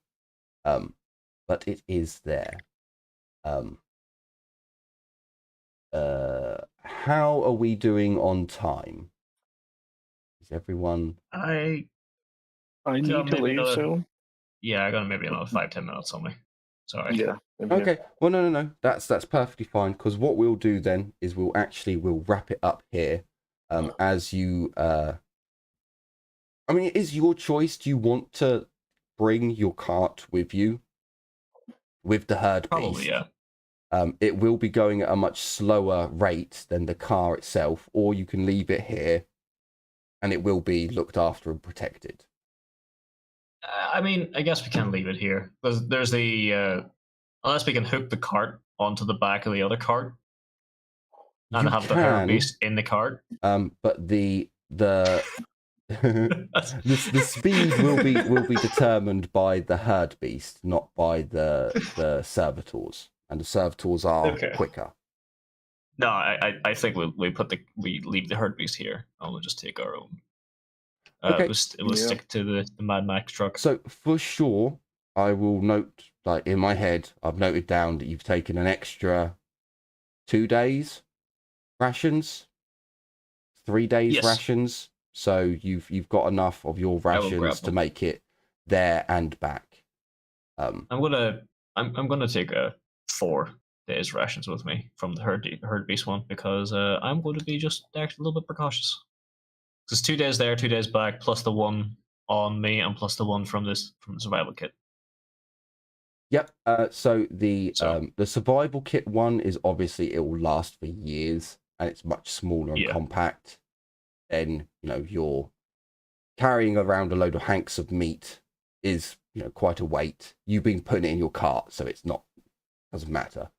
But it is there. How are we doing on time? Is everyone... I need to leave soon. Yeah, I got maybe another 5-10 minutes on me. Sorry. Yeah. Okay. Well, no. That's perfectly fine, because what we'll do then is we'll wrap it up here. As you... I mean, it is your choice. Do you want to bring your cart with you? With the herd beast? Probably, yeah. It will be going at a much slower rate than the car itself, or you can leave it here and it will be looked after and protected. I mean, I guess we can leave it here. There's the unless we can hook the cart onto the back of the other cart and You have the herd can, beast in the cart. but the the speed will be determined by the herd beast, not by the servitors, and the servitors are Okay. quicker. No, I think we leave the herd beast here, and we'll just take our own. Okay. We'll stick to the Mad Max truck. So for sure, I will note, like in my head, I've noted down that you've taken an extra 2 days rations, 3 days Yes. rations. So you've got enough of your rations to make it there and back. I'm gonna take 4 days rations with me from the herd beast one, because I'm going to be just actually a little bit precautious. Because 2 days there, 2 days back, plus the one on me, and plus the one from the survival kit. Yep. So the survival kit one is obviously, it will last for years, and it's much smaller and compact. Then you're carrying around a load of hanks of meat is quite a weight. You've been putting it in your cart, so it's not, doesn't matter.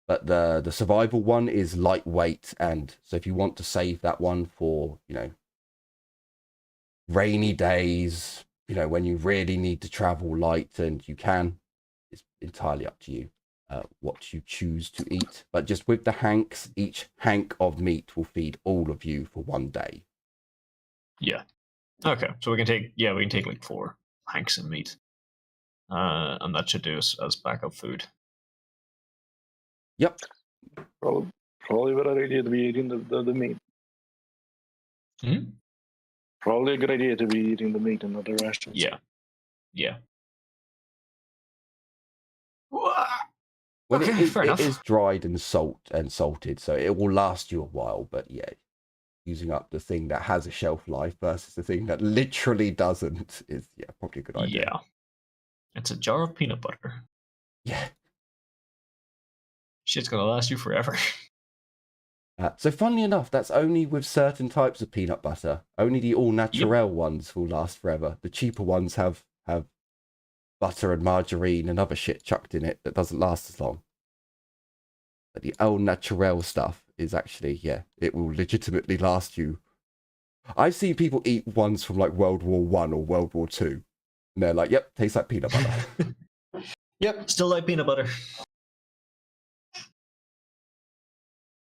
But the survival one is lightweight, and so if you want to save that one for rainy days, when you really need to travel light, and you can, it's entirely up to you what you choose to eat. But just with the hanks, each hank of meat will feed all of you for 1 day. Yeah. Okay. So we can take like 4 hanks of meat, and that should do us as backup food. Yep. Probably a good idea to be eating the meat. Hmm? Probably a good idea to be eating the meat and not the rations. Yeah. Yeah. Well, okay, fair enough. It is dried and salted, so it will last you a while. But yeah, using up the thing that has a shelf life versus the thing that literally doesn't is probably a good idea. Yeah. It's a jar of peanut butter. Yeah. Shit's gonna last you forever. So funnily enough, that's only with certain types of peanut butter. Only the all natural ones will last forever. The cheaper ones have butter and margarine and other shit chucked in it that doesn't last as long. But the all natural stuff is actually, it will legitimately last you. I've seen people eat ones from like World War One or World War Two, and they're like, "Yep, tastes like peanut butter." Yep, still like peanut butter.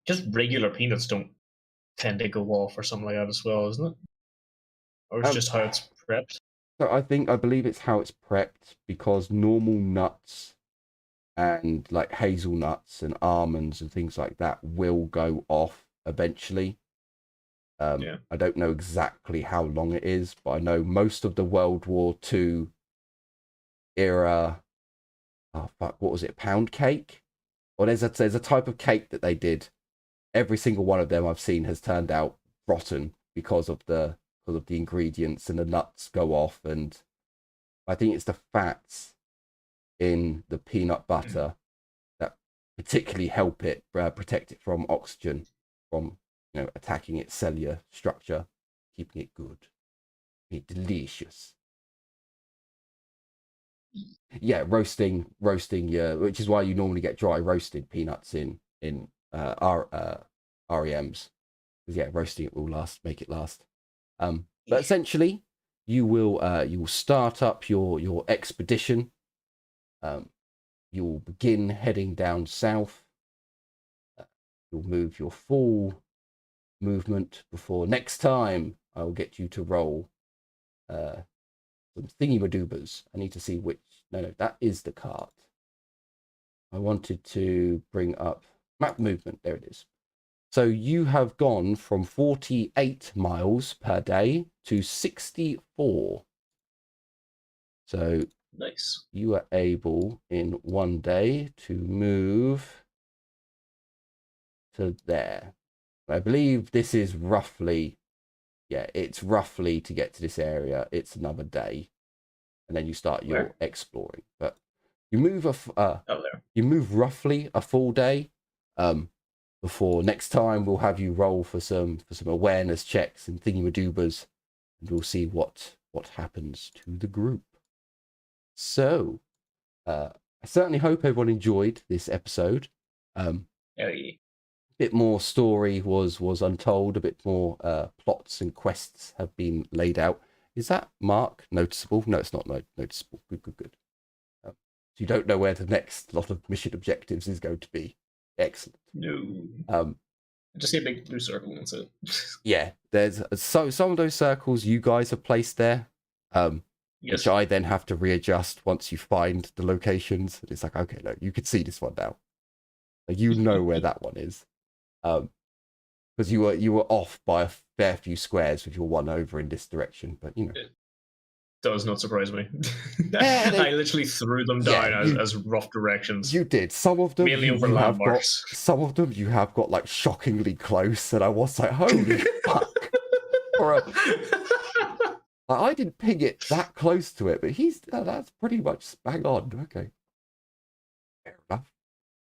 Just regular peanuts don't tend to go off or something like that as well, isn't it? Or it's just how it's prepped? So I believe it's how it's prepped, because normal nuts and like hazelnuts and almonds and things like that will go off eventually. I don't know exactly how long it is, but I know most of the World War II era, what was it, pound cake? Or there's a type of cake that they did. Every single one of them I've seen has turned out rotten because of the ingredients, and the nuts go off, and I think it's the fats in the peanut butter that particularly help it protect it from oxygen, from attacking its cellular structure, keeping it good, keeping it delicious. Yeah, roasting which is why you normally get dry roasted peanuts in REMs, because roasting it will make it last. But essentially, you will start up your expedition. You'll begin heading down south. You'll move your full movement before next time I'll get you to roll some thingy-madoobers. I need to see which. No, that is the cart. I wanted to bring up map movement. There it is. So you have gone from 48 miles per day to 64. So nice. You are able in 1 day to move to there. I believe this is roughly, it's roughly to get to this area. It's another day, and then you start your exploring. But you move you move roughly a full day. Before next time, we'll have you roll for some awareness checks and thingy-madoobers and we'll see what happens to the group. So, I certainly hope everyone enjoyed this episode. Oh, yeah. Bit more story was untold, a bit more plots and quests have been laid out. Is that mark noticeable? No, it's not noticeable. Good. So you don't know where the next lot of mission objectives is going to be. Excellent. No. Just see a big blue circle and that's it. Yeah, there's some of those circles you guys have placed there, Yes. which I then have to readjust once you find the locations. It's like, okay, no, you can see this one now. You know where that one is. Because you were off by a fair few squares with your one over in this direction, but you know. It does not surprise me. Yeah, I literally threw them down as rough directions. You did. Some of them mainly over you have got. landmarks. Some of them you have got like shockingly close, and I was like, holy fuck. I didn't ping it that close to it, but that's pretty much bang on. Okay. Fair enough.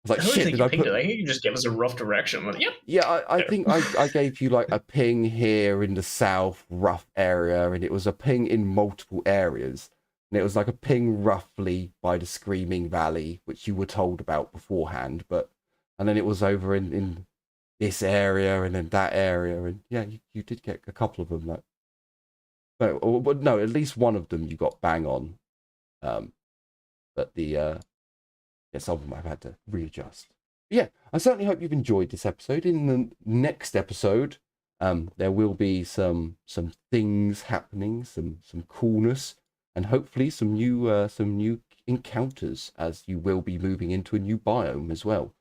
I was like, I don't shit, think did you I pinged put... it. I think you just gave us a rough direction. Like, yep. Yeah, I think I gave you like a ping here in the south rough area, and it was a ping in multiple areas. And it was like a ping roughly by the Screaming Valley, which you were told about beforehand, and then it was over in this area and then that area, and yeah, you did get a couple of them. But no, at least one of them you got bang on. But the some of them I've had to readjust. Yeah, I certainly hope you've enjoyed this episode. In the next episode, there will be some things happening, some coolness, and hopefully some new encounters, as you will be moving into a new biome as well.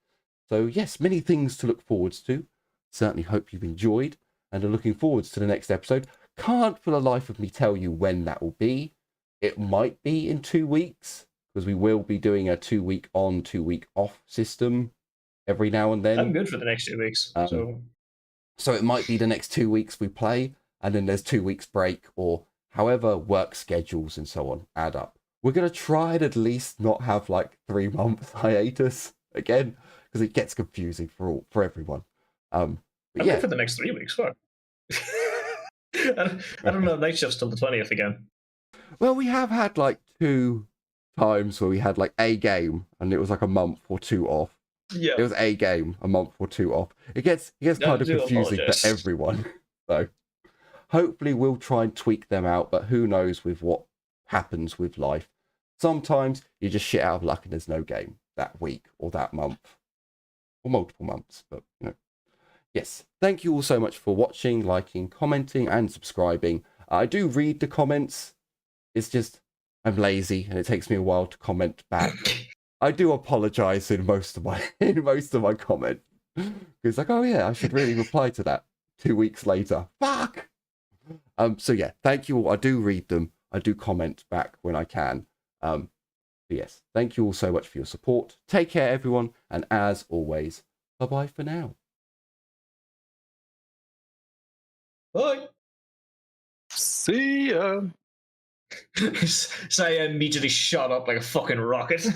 So yes, many things to look forwards to. Certainly hope you've enjoyed and are looking forwards to the next episode. Can't for the life of me tell you when that will be. It might be in 2 weeks, because we will be doing a 2 week on, 2 week off system every now and then. I'm good for the next 2 weeks. So it might be the next 2 weeks we play, and then there's 2 weeks break, or however work schedules and so on add up. We're going to try and at least not have like 3-month hiatus again, because it gets confusing for everyone. I'm good for the next 3 weeks. Fuck. I don't know night shifts till the 20th again. Well, we have had like 2 times where we had like a game and it was like a month or 2 off. Yeah, it was a game, a month or 2 off. It gets kind of confusing for everyone. So hopefully we'll try and tweak them out, but who knows with what happens with life. Sometimes you just shit out of luck and there's no game that week or that month or multiple months. But you know, yes, thank you all so much for watching, liking, commenting, and subscribing. I do read the comments. It's just I'm lazy and it takes me a while to comment back. I do apologize in most of my comment. It's like, oh yeah, I should really reply to that 2 weeks later. Fuck. So yeah, thank you all. I do read them. I do comment back when I can. But yes, thank you all so much for your support. Take care, everyone, and as always, bye-bye for now. Bye. See ya. So I immediately shot up like a fucking rocket.